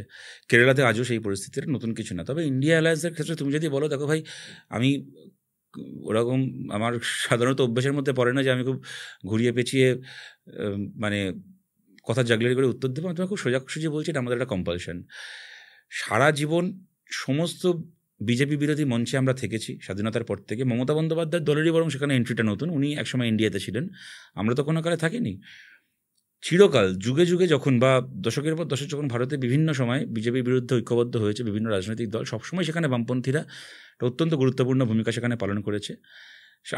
কেরালাতে আজও সেই পরিস্থিতির নতুন কিছু না। তবে ইন্ডিয়া অ্যালায়েন্সের ক্ষেত্রে তুমি যদি বলো, দেখো ভাই, আমি ওরকম আমার সাধারণত অভ্যাসের মধ্যে পড়ে না যে আমি খুব ঘুরিয়ে পেঁচিয়ে মানে কথা জাগলারি করে উত্তর দেবো। আমি তোমাকে খুব সোজাসুজি বলছি, এটা আমাদের একটা কম্পালশন। সারা জীবন সমস্ত বিজেপি বিরোধী মঞ্চে আমরা থেকেছি স্বাধীনতার পর থেকে। মমতা বন্দ্যোপাধ্যায়ের দলেরই বরং সেখানে এন্ট্রিটা নতুন, উনি একসময় ইন্ডিয়াতে ছিলেন, আমরা তো কোনো কালে থাকিনি। চিরকাল যুগে যুগে যখন বা দশকের পর দশক যখন ভারতে বিভিন্ন সময় বিজেপির বিরুদ্ধে ঐক্যবদ্ধ হয়েছে বিভিন্ন রাজনৈতিক দল, সবসময় সেখানে বামপন্থীরা অত্যন্ত গুরুত্বপূর্ণ ভূমিকা সেখানে পালন করেছে,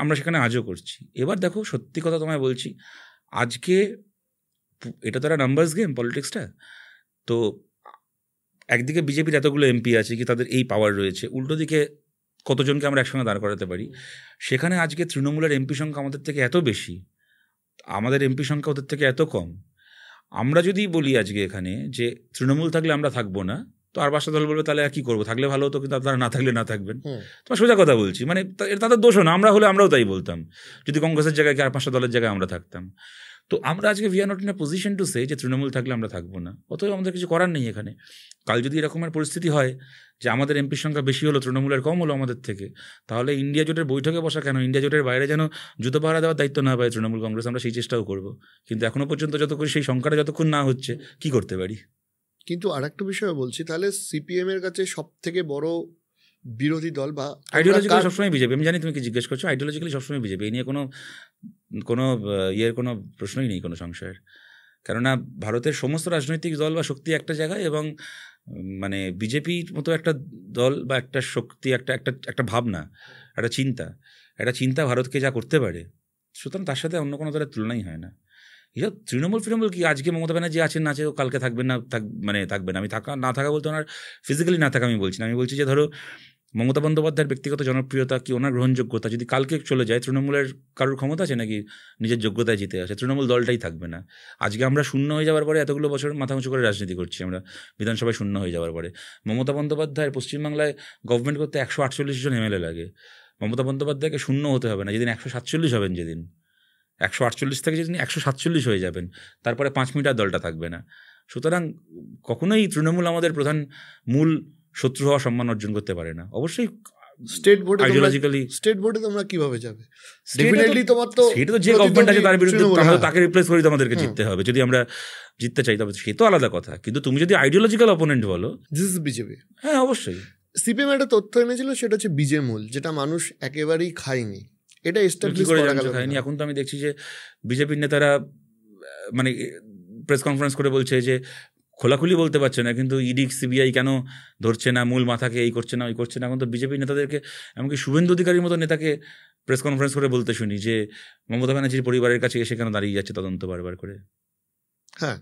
আমরা সেখানে আজও করছি। এবার দেখো, সত্যি কথা তোমায় বলছি, আজকে এটা তো একটা নাম্বারস গেম পলিটিক্সটা। তো একদিকে বিজেপির এতগুলো এমপি আছে, কি তাদের এই পাওয়ার রয়েছে, উল্টো দিকে কতজনকে আমরা একসঙ্গে দাঁড় করাতে পারি। সেখানে আজকে তৃণমূলের এমপি সংখ্যা আমাদের থেকে এত বেশি, আমাদের এমপি সংখ্যা ওদের থেকে এত কম। আমরা যদি বলি আজকে এখানে যে তৃণমূল থাকলে আমরা থাকবো না, তো আর 5টা দল বলবে তাহলে আর কি করবো, থাকলে ভালো হতো, কিন্তু তারা না থাকলে না থাকবেন। তোমার সোজা কথা বলছি, মানে তাদের দোষও না, আমরা হলে আমরাও তাই বলতাম যদি কংগ্রেসের জায়গায় কি আর 5টা দলের জায়গায় আমরা থাকতাম। তো আমরা আজকে we are not in a position to say যে তৃণমূল থাকলে আমরা থাকবো না, অতএব আমাদের কিছু করার নেই এখানে। কাল যদি এরকমের পরিস্থিতি হয় যে আমাদের এমপির সংখ্যা বেশি হলো, তৃণমূলের কম হলো আমাদের থেকে, তাহলে ইন্ডিয়া জোটের বৈঠকে বসা কেন, ইন্ডিয়া জোটের বাইরে যেন জুতো পাহারা দেওয়ার দায়িত্ব না পায় তৃণমূল কংগ্রেস, আমরা সেই চেষ্টাও করব। কিন্তু এখনো পর্যন্ত যতক্ষণ সেই সংখ্যাটা যতক্ষণ না হচ্ছে কি করতে পারি। কিন্তু আর একটা বিষয় বলছি, তাহলে সিপিএম এর কাছে সব থেকে বড় বিরোধী দল বা আইডিওলজিক্যালি সবসময় বিজেপি, আমি জানি তুমি কি জিজ্ঞেস করছো, আইডিওলজিক্যালি সবসময় বিজেপি, এই নিয়ে কোনো ইয়ের কোনো প্রশ্নই নেই, কোনো সংশয়ের। কেননা ভারতের সমস্ত রাজনৈতিক দল বা শক্তি একটা জায়গায়, এবং মানে বিজেপির মতো একটা দল বা একটা শক্তি, একটা ভাবনা, একটা চিন্তা ভারতকে যা করতে পারে, সুতরাং তার সাথে অন্য কোনো দলের তুলনাই হয় না। এসব তৃণমূল কি আজকে মমতা ব্যানার্জি আছেন না আছে, কালকে থাকবেন না, থাকবেন, আমি না থাকা বলতে ওনার ফিজিক্যালি না থাকা আমি বলছি না, আমি বলছি যে ধরো মমতা বন্দ্যোপাধ্যায়ের ব্যক্তিগত জনপ্রিয়তা কি, ওনার গ্রহণযোগ্যতা যদি কালকে চলে যায়, তৃণমূলের কারোর ক্ষমতা আছে নাকি নিজের যোগ্যতায় জিতে আসে? তৃণমূল দলটাই থাকবে না। আজকে আমরা শূন্য হয়ে যাওয়ার পরে এতগুলো বছর মাথা উঁচু করে রাজনীতি করছি আমরা, বিধানসভায় শূন্য হয়ে যাওয়ার পরে মমতা বন্দ্যোপাধ্যায়ের পশ্চিমবাংলায় গভর্নমেন্ট করতে 148 জন এমএলএ লাগে। মমতা বন্দ্যোপাধ্যায়কে শূন্য হতে হবে না, যেদিন 147 হবেন, যেদিন 148 থেকে যেদিন 147 হয়ে যাবেন, তারপরে 5 মিনিট আর দলটা থাকবে না। সুতরাং কখনোই তৃণমূল আমাদের প্রধান মূল শত্রু হওয়া সম্মান অর্জন করতে পারে না। অবশ্যই স্টেট বোর্ডে আইডিওলজিক্যালি তোমরা কিভাবে যাবে? ডেফিনেটলি তোমার তো সেটা তো যে গভর্নমেন্ট আছে তার বিরুদ্ধে তাকে রিপ্লেস করে আমাদেরকে জিততে হবে, যদি আমরা জিততে চাই তবে সে তো আলাদা কথা। কিন্তু তুমি যদি আইডিওলজিক্যাল অপোনেন্ট বলো, দিস ইজ বিজেপি। হ্যাঁ অবশ্যই। সিপিএম একটা তথ্য এনেছিল, সেটা হচ্ছে বীজের মূল, যেটা মানুষ একেবারেই খায়নি। এটা এস্টাবলিশ করা গেল খায়নি। এখন তো আমি দেখছি যে বিজেপির নেতারা মানে প্রেস কনফারেন্স করে বলছে যে খোলাখুলি বলতে পারছে না, কিন্তু ইডি সিবিআই কেন ধরছে না, মূল মাথাকে এই করছে না ওই করছে না। এখন তো বিজেপি নেতাদেরকে, এমনকি শুভেন্দু অধিকারীর মতো নেতাকে প্রেস কনফারেন্স করে বলতে শুনি যে মমতা ব্যানার্জির পরিবারের কাছে এসে কেন দাঁড়িয়ে যাচ্ছে তদন্ত বারবার করে। হ্যাঁ,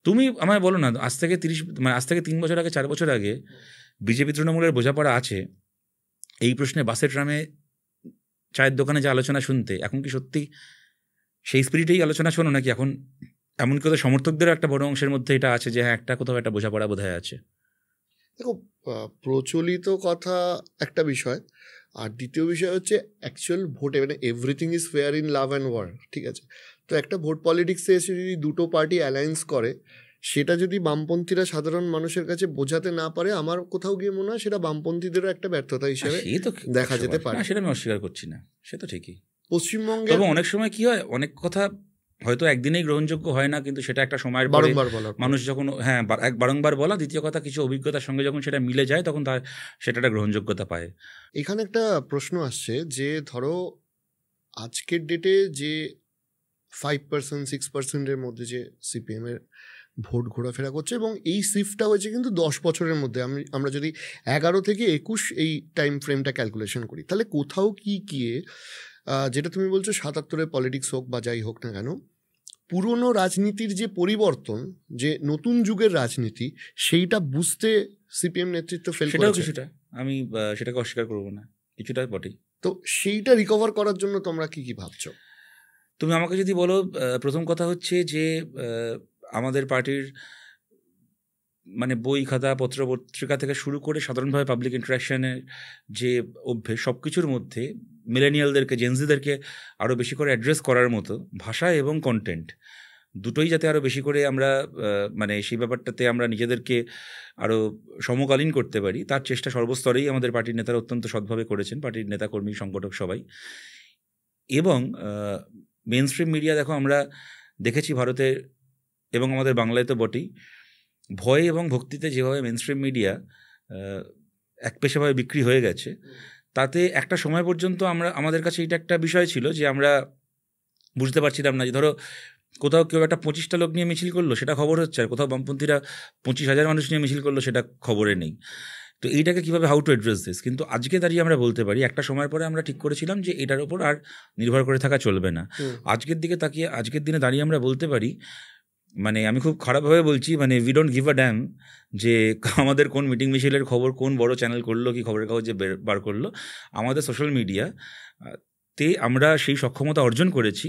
তুমি আমায় বলো না, আজ থেকে 3 বছর আগে 4 বছর আগে বিজেপি তৃণমূলের বোঝাপড়া আছে এই প্রশ্নে বাসে ট্রামে চায়ের দোকানে যে আলোচনা শুনতে, এখন কি সত্যি সেই স্পিরিটেই আলোচনা শোনো নাকি এখন এমনকি ওদের সমর্থকদেরও একটা বড় অংশের মধ্যে এটা আছে যে হ্যাঁ একটা কোথাও একটা বোঝাপড়া বোধহয় আছে? দেখো, প্রচলিত কথা একটা বিষয়, আর দ্বিতীয় বিষয় হচ্ছে অ্যাকচুয়াল ভোটে, মানে everything is fair in love and war, ঠিক আছে? তো একটা ভোট পলিটিক্সে এসে যদি দুটো পার্টি অ্যালায়েন্স করে, সেটা যদি বামপন্থীরা সাধারণ মানুষের কাছে বোঝাতে না পারে, আমার কোথাও গিয়ে মনে হয় সেটা বামপন্থীদেরও একটা ব্যর্থতা হিসেবে দেখা যেতে পারে। সেটা আমি অস্বীকার করছি না, সে তো ঠিকই। পশ্চিমবঙ্গে তবে অনেক সময় কি হয়, অনেক কথা হয়তো একদিনেই গ্রহণযোগ্য হয় না, কিন্তু সেটা একটা সময়ের পরে মানুষ যখন বারংবার বলা, দ্বিতীয় কথা কিছু অভিজ্ঞতার সঙ্গে যখন সেটা মিলে যায় তখন সেটা একটা গ্রহণযোগ্যতা পায়। এখানে একটা প্রশ্ন আসছে যে ধরো আজকের ডেটে যে 5% 6%-এর মধ্যে যে সিপিএম এর ভোট ঘোরাফেরা করছে, এবং এই শিফটটা হয়েছে কিন্তু 10 বছরের মধ্যে, আমরা যদি 11 থেকে 21 এই টাইম ফ্রেমটা ক্যালকুলেশন করি, তাহলে কোথাও গিয়ে যেটা তুমি বলছো 77-এর পলিটিক্স হোক বা যাই হোক না কেন, পুরনো রাজনীতির যে পরিবর্তন, যে নতুন যুগের রাজনীতি, সেইটা বুঝতে সিপিএম নেতৃত্ব ফেল করেছে। কিছুটা আমি সেটাকে অস্বীকার করবো না, কিছুটা বটেই। তো সেইটা রিকভার করার জন্য তোমরা কি ভাবছো? তুমি আমাকে যদি বলো, প্রথম কথা হচ্ছে যে আমাদের পার্টির মানে বই খাতা পত্র পত্রিকা থেকে শুরু করে সাধারণভাবে পাবলিক ইন্টারাকশনের যে অভ্যেস, সব কিছুর মধ্যে মিলেনিয়ালদেরকে, জেনজিদেরকে আরও বেশি করে অ্যাড্রেস করার মতো ভাষা এবং কন্টেন্ট দুটোই যাতে আরও বেশি করে আমরা মানে সেই ব্যাপারটাতে আমরা নিজেদেরকে আরও সমকালীন করতে পারি, তার চেষ্টা সর্বস্তরেই আমাদের পার্টির নেতারা অত্যন্ত সৎভাবে করেছেন, পার্টির নেতাকর্মী সংগঠক সবাই। এবং মেন স্ট্রিম মিডিয়া, দেখো আমরা দেখেছি ভারতে এবং আমাদের বাংলায় তো বটেই, ভয় এবং ভক্তিতে যেভাবে মেন স্ট্রিম মিডিয়া একপেশাভাবে বিক্রি হয়ে গেছে, তাতে একটা সময় পর্যন্ত আমাদের কাছে এটা একটা বিষয় ছিল যে আমরা বুঝতে পারছিলাম না যে ধরো কোথাও কেউ একটা 25টা লোক নিয়ে মিছিল করলো সেটা খবর হচ্ছে, আর কোথাও বামপন্থীরা 25,000 মানুষ নিয়ে মিছিল করলো সেটা খবরে নেই। তো এইটাকে কীভাবে হাউ টু অ্যাড্রেস দিস, কিন্তু আজকে দাঁড়িয়ে আমরা বলতে পারি একটা সময়ের পরে আমরা ঠিক করেছিলাম যে এটার ওপর আর নির্ভর করে থাকা চলবে না। আজকের দিনে দাঁড়িয়ে আমরা বলতে পারি, মানে আমি খুব খারাপভাবে বলছি, মানে we don't give a dam যে আমাদের কোন মিটিং মিছিলের খবর কোন বড় চ্যানেল করলো কি খবরের কাগজে বার করলো। আমাদের সোশ্যাল মিডিয়া আমরা সেই সক্ষমতা অর্জন করেছি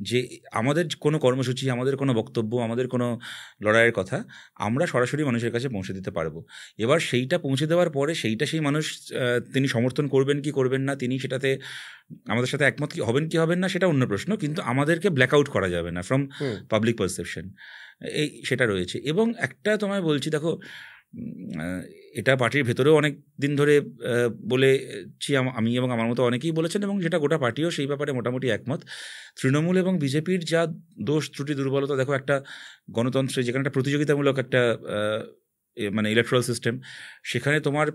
যে আমাদের কোনো কর্মসূচি, আমাদের কোনো বক্তব্য, আমাদের কোনো লড়াইয়ের কথা আমরা সরাসরি মানুষের কাছে পৌঁছে দিতে পারবো। এবার সেইটা পৌঁছে দেওয়ার পরে সেই মানুষ তিনি সমর্থন করবেন কি করবেন না, তিনি সেটাতে আমাদের সাথে একমত কি হবেন না সেটা অন্য প্রশ্ন, কিন্তু আমাদেরকে ব্ল্যাক আউট করা যাবে না ফ্রম পাবলিক পারসেপশন, সেটা রয়েছে। এবং একটা তোমায় বলছি, দেখো এটা পার্টির ভেতরেও অনেক দিন ধরে বলেছি আমি এবং আমার মতো অনেকেই বলেছেন, এবং যেটা গোটা পার্টিও সেই ব্যাপারে মোটামুটি একমত। তৃণমূল এবং বিজেপির যা দোষ ত্রুটি দুর্বলতা, দেখো একটা গণতন্ত্রে যেখানে একটা প্রতিযোগিতামূলক একটা মানে ইলেকট্রাল সিস্টেম, সেখানে তোমার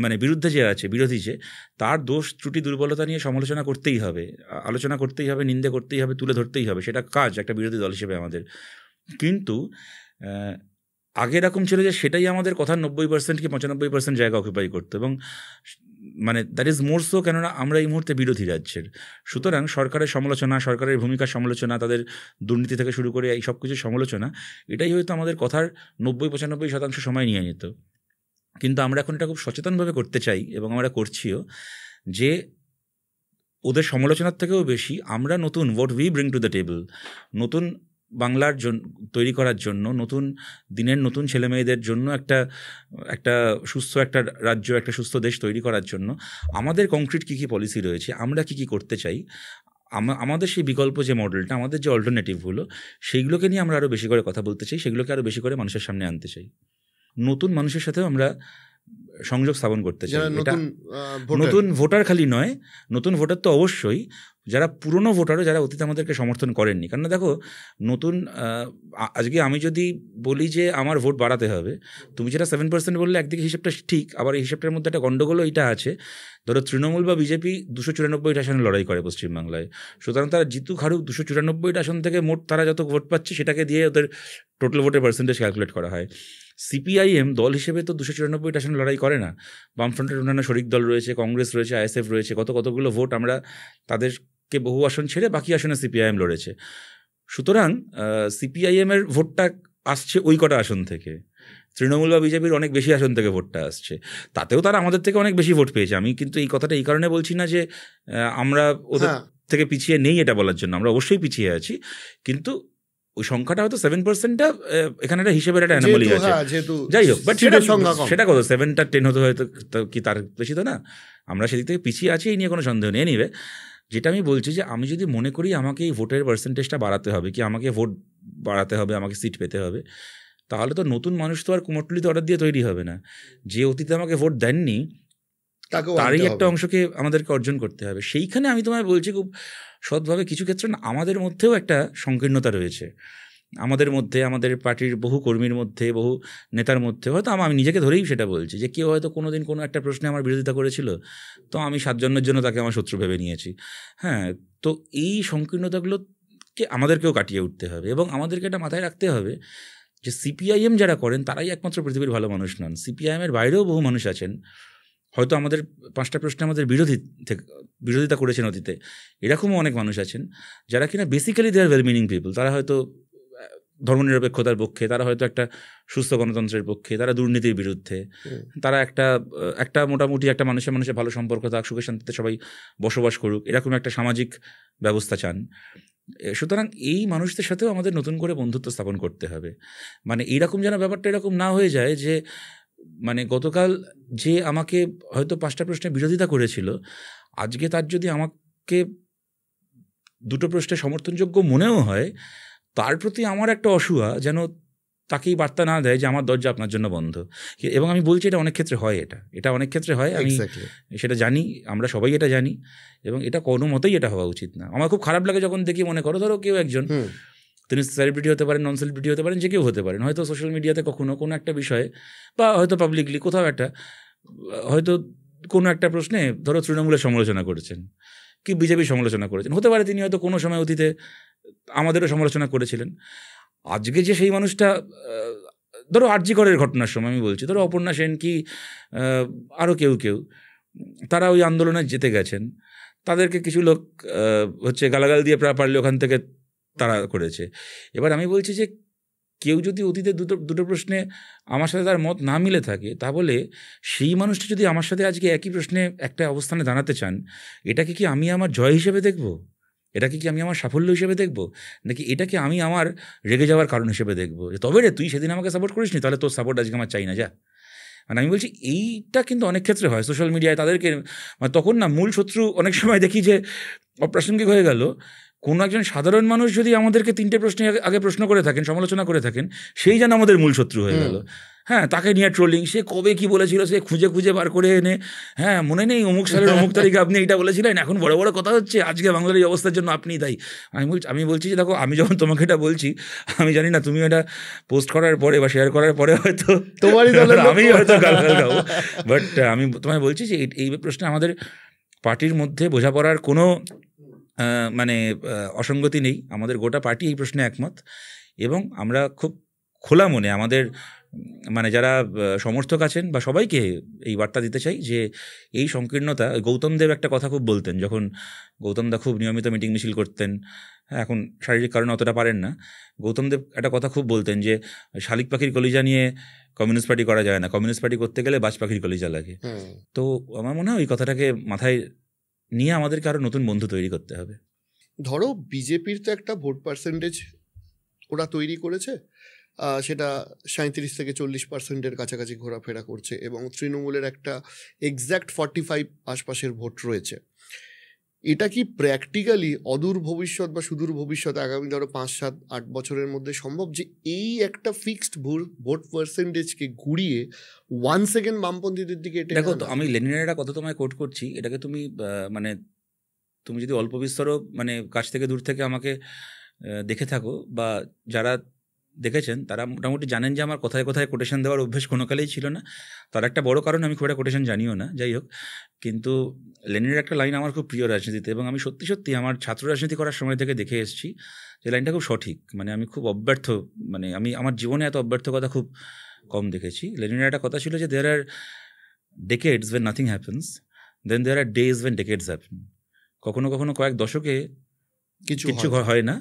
মানে বিরুদ্ধে যে আছে, বিরোধী যে, তার দোষ ত্রুটি দুর্বলতা নিয়ে সমালোচনা করতেই হবে, আলোচনা করতেই হবে, নিন্দে করতেই হবে, তুলে ধরতেই হবে, সেটা কাজ একটা বিরোধী দল হিসেবে আমাদের। কিন্তু আগে এরকম ছিল যে সেটাই আমাদের কথার 90% কি 95% জায়গা অকুপাই করতো, এবং মানে দ্যাট ইজ মোর সো, কেননা আমরা এই মুহূর্তে বিরোধী রাজ্যের। সুতরাং সরকারের সমালোচনা, সরকারের ভূমিকার সমালোচনা, তাদের দুর্নীতি থেকে শুরু করে এই সব কিছুর সমালোচনা, এটাই হয়তো আমাদের কথার 90-95% সময় নিয়ে নিত। কিন্তু আমরা এখন এটা খুব সচেতনভাবে করতে চাই, এবং আমরা করছিও, যে ওদের সমালোচনার থেকেও বেশি আমরা নতুন what we bring to the table, নতুন বাংলার তৈরি করার জন্য, নতুন দিনের নতুন ছেলেমেয়েদের জন্য একটা সুস্থ একটা রাজ্য, একটা সুস্থ দেশ তৈরি করার জন্য আমাদের কংক্রিট কী কী পলিসি রয়েছে, আমরা কী কী করতে চাই, আমাদের সেই বিকল্প যে মডেলটা, আমাদের যে অল্টারনেটিভগুলো, সেইগুলোকে নিয়ে আমরা আরও বেশি করে কথা বলতে চাই, সেগুলোকে আরও বেশি করে মানুষের সামনে আনতে চাই। নতুন মানুষের সাথেও আমরা সংযোগ স্থাপন করতে চাই। নতুন ভোটার খালি নয়, নতুন ভোটার তো অবশ্যই, যারা পুরনো ভোটারও, যারা অতীতে আমাদেরকে সমর্থন করেননি। কারণ দেখো, নতুন আজকে আমি যদি বলি যে আমার ভোট বাড়াতে হবে, তুমি যেটা 7% বললে, একদিকে হিসেবটা ঠিক, আবার এই হিসেবটার মধ্যে একটা গণ্ডগোলও এইটা আছে। ধরো তৃণমূল বা বিজেপি 294টা আসনে লড়াই করে পশ্চিমবাংলায়, সুতরাং তারা জিতু হারুক 294টা আসন থেকে মোট তারা যত ভোট পাচ্ছে সেটাকে দিয়ে ওদের টোটাল ভোটের পার্সেন্টেজ ক্যালকুলেট করা হয়। সিপিআইএম দল হিসেবে তো 294টা আসনে লড়াই করে না, বামফ্রন্টের অন্যান্য শরিক দল রয়েছে, কংগ্রেস রয়েছে, আইএসএফ রয়েছে, কতগুলো ভোট আমরা তাদেরকে বহু আসন ছেড়ে বাকি আসনে সিপিআইএম লড়েছে। সুতরাং সিপিআইএমের ভোটটা আসছে ওই কটা আসন থেকে, তৃণমূল বা বিজেপির অনেক বেশি আসন থেকে ভোটটা আসছে, তাতেও তারা আমাদের থেকে অনেক বেশি ভোট পেয়েছে। আমি কিন্তু এই কথাটা এই কারণে বলছি না যে আমরা ওদের থেকে পিছিয়ে নেই এটা বলার জন্য, আমরা অবশ্যই পিছিয়ে আছি, কিন্তু ওই সংখ্যাটা হয়তো 7%টা এখানে একটা হিসেবের একটা অ্যানোমালি আছে, যাই হোক, বাট সেটা কত 7টা 10 হতে হয়তো কি তার বেশি তো না, আমরা সেদিক থেকে পিছিয়ে আছি, এই নিয়ে কোনো সন্দেহ নেই। নিবে যেটা আমি বলছি, যে আমি যদি মনে করি আমাকে এই ভোটের পার্সেন্টেজটা বাড়াতে হবে, কি আমাকে ভোট বাড়াতে হবে, আমাকে সিট পেতে হবে, তাহলে তো নতুন মানুষ তো আর কুমোরটুলিতে অর্ডার দিয়ে তৈরি হবে না। যে অতীতে আমাকে ভোট দেননি তারই একটা অংশকে আমাদেরকে অর্জন করতে হবে। সেইখানে আমি তোমায় বলছি খুব সৎভাবে, কিছু ক্ষেত্রে না আমাদের মধ্যেও একটা সংকীর্ণতা রয়েছে, আমাদের মধ্যে, আমাদের পার্টির বহু কর্মীর মধ্যে, বহু নেতার মধ্যে। হয়তো আমি নিজেকে ধরেই সেটা বলছি, যে কেউ হয়তো কোনো দিন কোনো একটা প্রশ্নে আমার বিরোধিতা করেছিল, তো আমি 7 জন্মের জন্য তাকে আমার শত্রু ভেবে নিয়েছি। হ্যাঁ, তো এই সংকীর্ণতাগুলোকে আমাদেরকেও কাটিয়ে উঠতে হবে, এবং আমাদেরকে এটা মাথায় রাখতে হবে যে সিপিআইএম যারা করেন তারাই একমাত্র পৃথিবীর ভালো মানুষ নন। সিপিআইএমের বাইরেও বহু মানুষ আছেন, হয়তো আমাদের 5টা প্রশ্নে আমাদের বিরোধিতা করেছেন অতীতে, এরকমও অনেক মানুষ আছেন যারা কিনা basically they are well meaning people. তারা হয়তো ধর্মনিরপেক্ষতার পক্ষে, তারা হয়তো একটা সুস্থ গণতন্ত্রের পক্ষে, তারা দুর্নীতির বিরুদ্ধে, তারা একটা মোটামুটি একটা মানুষের ভালো সম্পর্ক থাক, সুখে শান্তিতে সবাই বসবাস করুক, এরকম একটা সামাজিক ব্যবস্থা চান। সুতরাং এই মানুষদের সাথেও আমাদের নতুন করে বন্ধুত্ব স্থাপন করতে হবে। মানে এইরকম যেন ব্যাপারটা এরকম না হয়ে যায় যে মানে গতকাল যে আমাকে হয়তো 5টা প্রশ্নে বিরোধিতা করেছিল, আজকে তার যদি আমাকে 2টো প্রশ্নে সমর্থনযোগ্য মনেও হয়, তার প্রতি আমার একটা অসূয়া যেন তাকেই বার্তা না দেয় যে আমার দরজা আপনার জন্য বন্ধ। এবং আমি বলছি এটা অনেক ক্ষেত্রে হয়, এটা অনেক ক্ষেত্রে হয়, আমি সেটা জানি, আমরা সবাই এটা জানি, এবং এটা কোনো মতেই এটা হওয়া উচিত না। আমার খুব খারাপ লাগে যখন দেখি, মনে করো ধরো কেউ একজন, তিনি সেলিব্রিটি হতে পারেন, নন সেলিব্রিটি হতে পারেন, যে কেউ হতে পারেন, হয়তো সোশ্যাল মিডিয়াতে কখনো কোনো একটা বিষয়ে বা হয়তো পাবলিকলি কোথাও একটা হয়তো কোনো একটা প্রশ্নে ধরো তৃণমূলের সমালোচনা করেছেন কি বিজেপির সমালোচনা করেছেন, হতে পারে তিনি হয়তো কোনো সময় অতীতে আমাদেরও সমালোচনা করেছিলেন। আজকে যে সেই মানুষটা, ধরো আরজি করের ঘটনার সময় আমি বলছি, ধরো অপর্ণা সেন কি আরও কেউ তারা ওই আন্দোলনে জিতে গেছেন, তাদেরকে কিছু লোক গালাগাল দিয়ে পারলে ওখান থেকে তারা করেছে। এবার আমি বলছি যে কেউ যদি অতীতে দুটো প্রশ্নে আমার সাথে তার মত না মিলে থাকে, তাহলে সেই মানুষটা যদি আমার সাথে আজকে একই প্রশ্নে একটা অবস্থানে দাঁড়াতে চান, এটাকে কি আমি আমার জয় হিসেবে দেখব? এটাকে কি আমি আমার সাফল্য হিসেবে দেখব? নাকি এটাকে আমি আমার রেগে যাওয়ার কারণ হিসেবে দেখব? তবে রে তুই সেদিন আমাকে সাপোর্ট করিসনি, তাহলে তোর সাপোর্ট আজকে আমার চাই না, যা। মানে আমি বলছি এইটা কিন্তু অনেক ক্ষেত্রে হয় সোশ্যাল মিডিয়ায়। তাদেরকে মানে তখন না মূল শত্রু অনেক সময় দেখি যে অপ্রাসঙ্গিক হয়ে গেল। কোনো একজন সাধারণ মানুষ যদি আমাদেরকে 3টে প্রশ্ন আগে প্রশ্ন করে থাকেন, সমালোচনা করে থাকেন, সেই যেন আমাদের মূল শত্রু হয়ে গেল। হ্যাঁ, তাকে নিয়ে ট্রোলিং, সে কবে কি বলেছিল সে খুঁজে খুঁজে বার করে এনে, হ্যাঁ মনে নেই অমুক সালের অমুক তারিখে আপনি এটা বলেছিলেন, এখন বড় বড় কথা হচ্ছে, আজকে বাংলার এই অবস্থার জন্য আপনি দায়ী। আমি বলছি যে দেখো, আমি যখন তোমাকে এটা বলছি, আমি জানি না তুমি এটা পোস্ট করার পরে বা শেয়ার করার পরে হয়তো আমি হয়তো গাল খাবো, বাট আমি তোমায় বলছি যে এই প্রশ্নে আমাদের পার্টির মধ্যে বোঝাপড়ার কোনো মানে অসঙ্গতি নেই। আমাদের গোটা পার্টি এই প্রশ্নে একমত, এবং আমরা খুব খোলা মনে আমাদের মানে যারা সমর্থক আছেন বা সবাইকে এই বার্তা দিতে চাই যে এই সংকীর্ণতা, গৌতম দেব একটা কথা খুব বলতেন, যখন গৌতম দা খুব নিয়মিত মিটিং মিছিল করতেন, হ্যাঁ এখন শারীরিক কারণে অতটা পারেন না, গৌতম দেব একটা কথা খুব বলতেন যে শালিক পাখির কলিজা নিয়ে কমিউনিস্ট পার্টি করা যায় না, কমিউনিস্ট পার্টি করতে গেলে বাজ পাখির কলিজা লাগে। তো আমার মনে হয় ওই কথাটাকে মাথায় নিয়ে আমাদেরকে আরও নতুন বন্ধু তৈরি করতে হবে। ধরো বিজেপির তো একটা ভোট পার্সেন্টেজ ওরা তৈরি করেছে, সেটা 37 থেকে 40% কাছাকাছি ঘোরাফেরা করছে, এবং তৃণমূলের একটা এক্স্যাক্ট 45 আশপাশের ভোট রয়েছে। এটা কি প্র্যাকটিক্যালি অদূর ভবিষ্যৎ বা সুদূর ভবিষ্যতে আগামী ধরো 5, 7, 8 বছরের মধ্যে সম্ভব যে এই একটা ফিক্সড ভোট পার্সেন্টেজকে ঘুরিয়ে 1 সেকেন্ড বামপন্থীদের দিকে? দেখো, তো আমি লেনিনের একটা কথা তোমায় কোট করছি, এটাকে তুমি মানে তুমি যদি অল্প বিস্তরও মানে কাছ থেকে দূর থেকে আমাকে দেখে থাকো, বা যারা দেখেছেন তারা মোটামুটি জানেন যে আমার কোথায় কোথায় কোটেশন দেওয়ার অভ্যেস কোনো কালেই ছিল না। তার একটা বড় কারণ আমি খুব একটা কোটেশন জানিও না, যাই হোক। কিন্তু লেনিনের একটা লাইন আমার খুব প্রিয় রাজনীতিতে, এবং আমি সত্যি সত্যি আমার ছাত্র রাজনীতি করার সময় থেকে দেখে এসেছি যে লাইনটা খুব সঠিক। মানে আমি খুব অব্যর্থ, মানে আমি আমার জীবনে এত অব্যর্থকতা খুব কম দেখেছি। লেনিনের একটা কথা ছিল যে there are decades when nothing happens, then there are days when decades happen. কখনো কখনো কয়েক দশকে কিছু হয় না,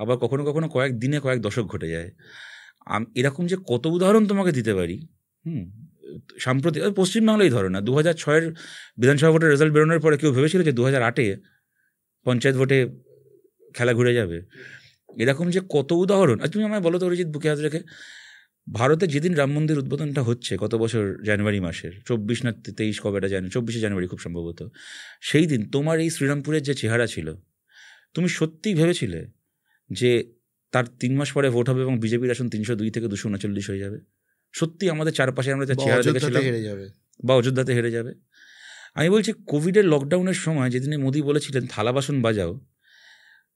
আবার কখনো কখনো কয়েক দিনে কয়েক দশক ঘটে যায়। এরকম যে কত উদাহরণ তোমাকে দিতে পারি। সাম্প্রতিক পশ্চিমবাংলায় ধরো না, 2006 বিধানসভা ভোটের রেজাল্ট বেরোনোর পরে কেউ ভেবেছিল যে 2008 পঞ্চায়েত ভোটে খেলা ঘুরে যাবে? এরকম যে কত উদাহরণ। আর তুমি আমায় বলো তো অরিজিৎ, বুকে হাত রেখে, ভারতে যেদিন রাম মন্দির উদ্বোধনটা হচ্ছে গত বছর জানুয়ারি মাসের 24 না 23 কবেটা জানুয়ারি, 24শে জানুয়ারি খুব সম্ভবত, সেই দিন তোমার এই শ্রীরামপুরের যে চেহারা ছিল, তুমি সত্যিই ভেবেছিলে যে তার 3 মাস পরে ভোট হবে এবং বিজেপির আসন 302 থেকে 239 হয়ে যাবে? সত্যি আমাদের চারপাশে আমরা চেহারা দেখেছিলাম, বা অযোধ্যাতে হেরে যাবে। আমি বলছি কোভিডের লকডাউনের সময় যেদিনে মোদি বলেছিলেন থালা বাসন বাজাও,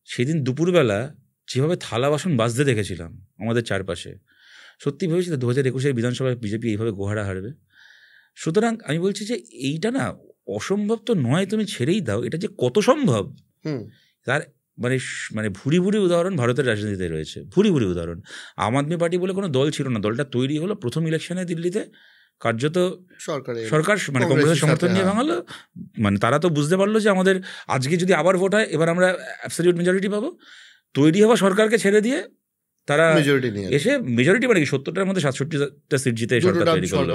সেদিন দুপুরবেলা যেভাবে থালা বাসন বাজতে দেখেছিলাম আমাদের চারপাশে, সত্যি ভেবেছিল 2021 বিধানসভায় বিজেপি এইভাবে গোহারা হারবে? সুতরাং আমি বলছি যে এইটা না অসম্ভব তো নয়, তুমি ছেড়েই দাও, এটা যে কত সম্ভব তার মানে ভুরি ভুরি উদাহরণ ভারতের রাজনীতিতে রয়েছে, ভুরি ভুরি উদাহরণ। আম আদমি পার্টি বলে কোনো দল ছিল না, দলটা তৈরি হলো প্রথম ইলেকশনে দিল্লিতে, কার্যত সরকার মানে কংগ্রেসের সমর্থন নিয়ে ভাঙালো। মানে তারা তো বুঝতে পারলো যে আমাদের আজকে যদি আবার ভোট হয় এবার আমরা অ্যাবসলিউট মেজরিটি পাবো, তৈরি হওয়া সরকারকে ছেড়ে দিয়ে তারা এসে মেজরিটি মানে কি 70টার মধ্যে 67টা সিট জিতে সরকার তৈরি করলো।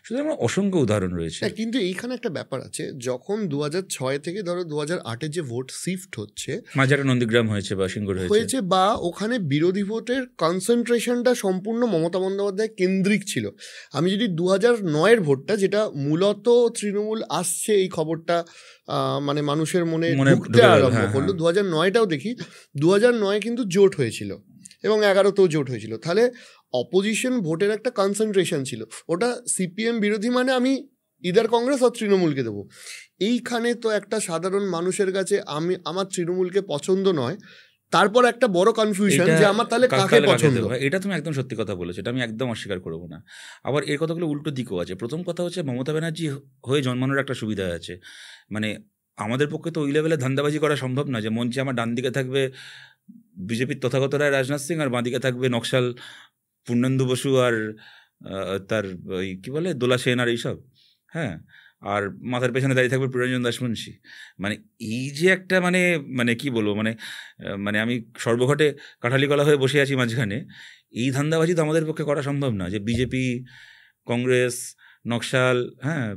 সুতরাং অসংখ্য উদাহরণ রয়েছে। কিন্তু এইখানে একটা ব্যাপার আছে, যখন 2006 থেকে ধরো 2008 যে ভোট শিফট হচ্ছে, মাঝারে নন্দীগ্রাম হয়েছে বা সিঙ্গুর হয়েছে, বা ওখানে বিরোধী ভোটের কনসেন্ট্রেশনটা সম্পূর্ণ মমতা বন্দ্যোপাধ্যায় কেন্দ্রিক ছিল। আমি যদি 2009 ভোটটা, যেটা মূলত তৃণমূল আসছে এই খবরটা মানে মানুষের মনে ঢুকতে আরম্ভ করলো, 2009টাও দেখি, 2009 কিন্তু জোট হয়েছিল এবং 11তেও জোট হয়েছিল। তাহলে অপোজিশন ভোটের একটা কনসেন্ট্রেশন ছিল, ওটা সিপিএম বিরোধী মানে আমি ইদার কংগ্রেস আর তৃণমূলকে দেবো। এইখানে তো একটা সাধারণ মানুষের কাছে আমার তৃণমূলকে পছন্দ নয়, তারপর একটা বড় কনফিউশন যে আমার তাহলে কাকে পছন্দ। এটা তুমি একদম সত্যি কথা বলেছো, এটা আমি একদম অস্বীকার করবো না। আবার এর কথাগুলো উল্টো দিকও আছে। প্রথম কথা হচ্ছে মমতা ব্যানার্জি হয়ে জন্মানোর একটা সুবিধা আছে, মানে আমাদের পক্ষে তো ওই লেভেলে ধান্দাবাজি করা সম্ভব না যে মঞ্চে আমার ডান দিকে থাকবে বিজেপির তথাগত রায় রাজনাথ সিং, আর বাঁ দিকে থাকবে নকশাল পূর্ণেন্দু বসু আর তার ওই কী বলে দোলা সেন আর এইসব। হ্যাঁ, আর মাথার পেছনে দাঁড়িয়ে থাকবে পুরঞ্জন দাসমুন্সী। মানে এই যে একটা মানে মানে কি বলবো, মানে মানে আমি সর্বঘটে কাঠালিকলা হয়ে বসে আছি মাঝখানে, এই ধান্দাবাজি তো আমাদের পক্ষে করা সম্ভব না যে বিজেপি, কংগ্রেস, নকশাল, হ্যাঁ,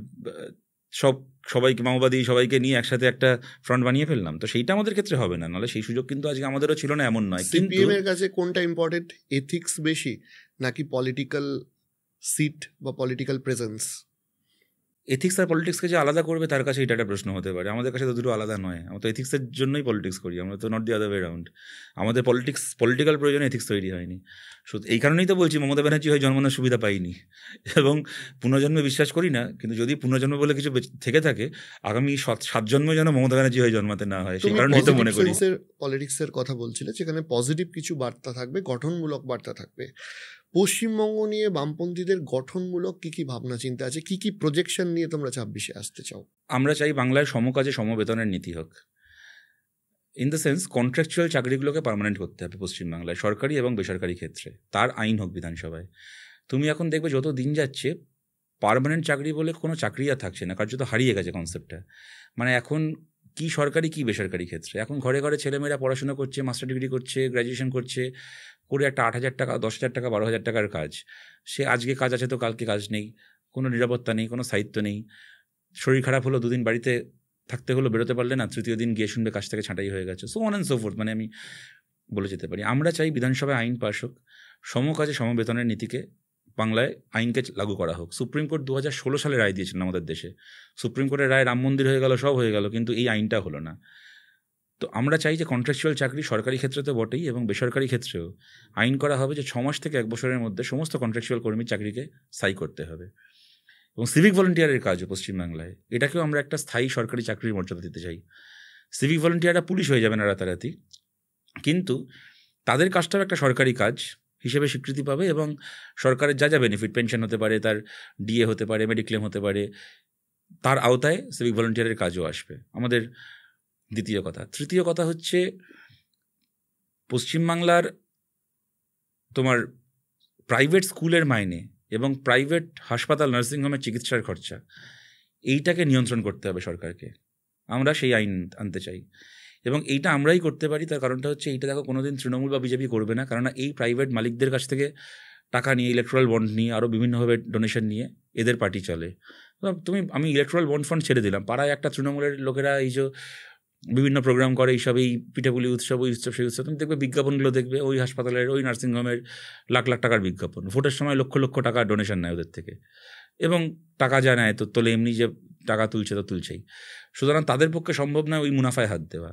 সবাইকে, মাওবাদী সবাইকে নিয়ে একসাথে একটা ফ্রন্ট বানিয়ে ফেললাম। তো সেইটা আমাদের ক্ষেত্রে হবে না, নাহলে সেই সুযোগ কিন্তু আজকে আমাদেরও ছিল না এমন নয়। কিন্তু সিপিএম এর কাছে কোনটা ইম্পর্টেন্ট, এথিক্স বেশি নাকি পলিটিক্যাল সিট বা পলিটিক্যাল প্রেজেন্স? এথিক্স আর পলিটিক্সকে যে আলাদা করবে তার কাছে এটা একটা প্রশ্ন হতে পারে। আমাদের কাছে তো দুটো আলাদা নয়, আমরা তো এথিক্সের জন্যই পলিটিক্স করি, আমরা তো not the other way round. আমাদের পলিটিক্যাল প্রয়োজনে এথিক্স তৈরি হয়নি। শুধু এই কারণেই তো বলছি মমতা ব্যানার্জি হয়ে জন্মানোর সুবিধা পাইনি এবং পুনর্জন্মে বিশ্বাস করি না, কিন্তু যদি পুনর্জন্ম বলে কিছু থেকে থাকে, আগামী 7 জন্মে যেন মমতা ব্যানার্জি হয়ে জন্মাতে না হয়, সেই কারণেই তো মনে করি। পলিটিক্সের কথা বলছিলে, যেখানে পজিটিভ কিছু বার্তা থাকবে, গঠনমূলক বার্তা থাকবে। পশ্চিমবঙ্গ নিয়ে বামপন্থীদের গঠনমূলক কি কি ভাবনা চিন্তা আছে, কি কি প্রজেকশন নিয়ে তোমরা 26-এ আসতে চাও? আমরা চাই বাংলায় সমকাজে সমবেতনের নীতি হোক। ইন দ্য সেন্স কন্ট্রাকচুয়াল চাকরিগুলোকে পার্মানেন্ট করতে হবে পশ্চিমবাংলায়, সরকারি এবং বেসরকারি ক্ষেত্রে, তার আইন হোক বিধানসভায়। তুমি এখন দেখবে যত দিন যাচ্ছে পার্মানেন্ট চাকরি বলে কোনো চাকরি আর থাকছে না, কার্যত হারিয়ে গেছে কনসেপ্টটা। মানে এখন কি সরকারি কি বেসরকারি ক্ষেত্রে, এখন ঘরে ঘরে ছেলেমেয়েরা পড়াশোনা করছে, মাস্টার ডিগ্রি করছে, গ্র্যাজুয়েশন করছে, করে একটা 8,000 টাকা, 10,000 টাকা, 12,000 টাকার কাজ, সে আজকে কাজ আছে তো কালকে কাজ নেই, কোনো নিরাপত্তা নেই, কোনো সাহিত্য নেই। শরীর খারাপ হলো, 2 দিন বাড়িতে থাকতে হলো, বেরোতে পারলে না, তৃতীয় দিন গিয়ে শুনবে কাছ থেকে ছাঁটাই হয়ে গেছে, so on and so fourth. মানে আমি বলে যেতে পারি আমরা চাই বিধানসভায় আইন পাস হোক, সমকাজে সমবেতনের নীতিকে বাংলায় আইনকে লাগু করা হোক। সুপ্রিম কোর্ট 2016 সালে রায় দিয়েছিলেন আমাদের দেশে। সুপ্রিম কোর্টের রায় রাম মন্দির হয়ে গেল, সব হয়ে গেল, কিন্তু এই আইনটা হলো না। তো আমরা চাই যে কন্ট্রাকচুয়াল চাকরি সরকারি ক্ষেত্রে তো বটেই এবং বেসরকারি ক্ষেত্রেও আইন করা হবে যে 6 মাস থেকে 1 বছরের মধ্যে সমস্ত কন্ট্রাকচুয়াল কর্মীর চাকরিকে স্থায়ী করতে হবে। এবং সিভিক ভলেন্টিয়ারের কাজও পশ্চিমবাংলায়, এটাকেও আমরা একটা স্থায়ী সরকারি চাকরির মর্যাদা দিতে চাই। সিভিক ভলেন্টিয়াররা পুলিশ হয়ে যাবে না রাতারাতি, কিন্তু তাদের কাজটাও একটা সরকারি কাজ হিসেবে স্বীকৃতি পাবে এবং সরকারের যা যা বেনিফিট, পেনশন হতে পারে, তার ডিএ হতে পারে, মেডিক্লেম হতে পারে, তার আওতায় সিভিক ভলেন্টিয়ারের কাজও আসবে। আমাদের দ্বিতীয় কথা। তৃতীয় কথা হচ্ছে পশ্চিমবাংলার তোমার প্রাইভেট স্কুলের মাইনে এবং প্রাইভেট হাসপাতাল, নার্সিংহোমের চিকিৎসার খরচা, এইটাকে নিয়ন্ত্রণ করতে হবে সরকারকে। আমরা সেই আইন আনতে চাই এবং এইটা আমরাই করতে পারি। তার কারণটা হচ্ছে এইটা দেখো কোনোদিন তৃণমূল বা বিজেপি করবে না, কারণ এই প্রাইভেট মালিকদের কাছ থেকে টাকা নিয়ে, ইলেকট্রাল বন্ড নিয়ে, আরও বিভিন্নভাবে ডোনেশন নিয়ে এদের পার্টি চলে। আমি ইলেকট্রাল বন্ড ফান্ড ছেড়ে দিলাম, পাড়ায় একটা তৃণমূলের লোকেরা এই যে বিভিন্ন প্রোগ্রাম করে, এইসব এই পিঠাপুলি উৎসব, ওই উৎসব সেই উৎসব, তুমি দেখবে বিজ্ঞাপনগুলো দেখবে ওই হাসপাতালের, ওই নার্সিংহোমের লাখ লাখ টাকার বিজ্ঞাপন। ভোটের সময় লক্ষ লক্ষ টাকা ডোনেশন নেয় ওদের থেকে এবং টাকা যা নেয় তো তোলে, এমনি যে টাকা তুলছে তো তুলছেই। সুতরাং তাদের পক্ষে সম্ভব নয় ওই মুনাফায় হাত দেওয়া।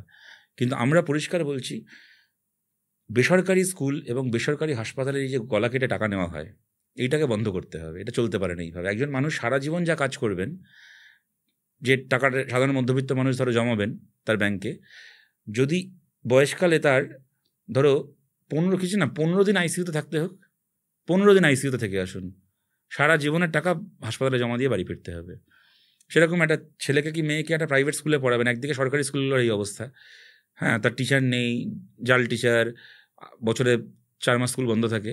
কিন্তু আমরা পরিষ্কার বলছি, বেসরকারি স্কুল এবং বেসরকারি হাসপাতালের এই যে গলা কেটে টাকা নেওয়া হয়, এইটাকে বন্ধ করতে হবে। এটা চলতে পারে না এইভাবে। একজন মানুষ সারা জীবন যা কাজ করবেন, যে টাকাটা সাধারণ মধ্যবিত্ত মানুষ ধরো জমাবেন তার ব্যাংকে, যদি বয়সকালে তার ধরো 15 দিন আইসিইউতে থাকতে হোক, 15 দিন আইসিইউতে থেকে আসুন, সারা জীবনের টাকা হাসপাতালে জমা দিয়ে বাড়ি ফিরতে হবে। সেরকম একটা ছেলেকে কি মেয়েকে একটা প্রাইভেট স্কুলে পড়াবেন, একদিকে সরকারি স্কুলগুলোর এই অবস্থা, হ্যাঁ, তার টিচার নেই, জাল টিচার, বছরে 4 মাস স্কুল বন্ধ থাকে,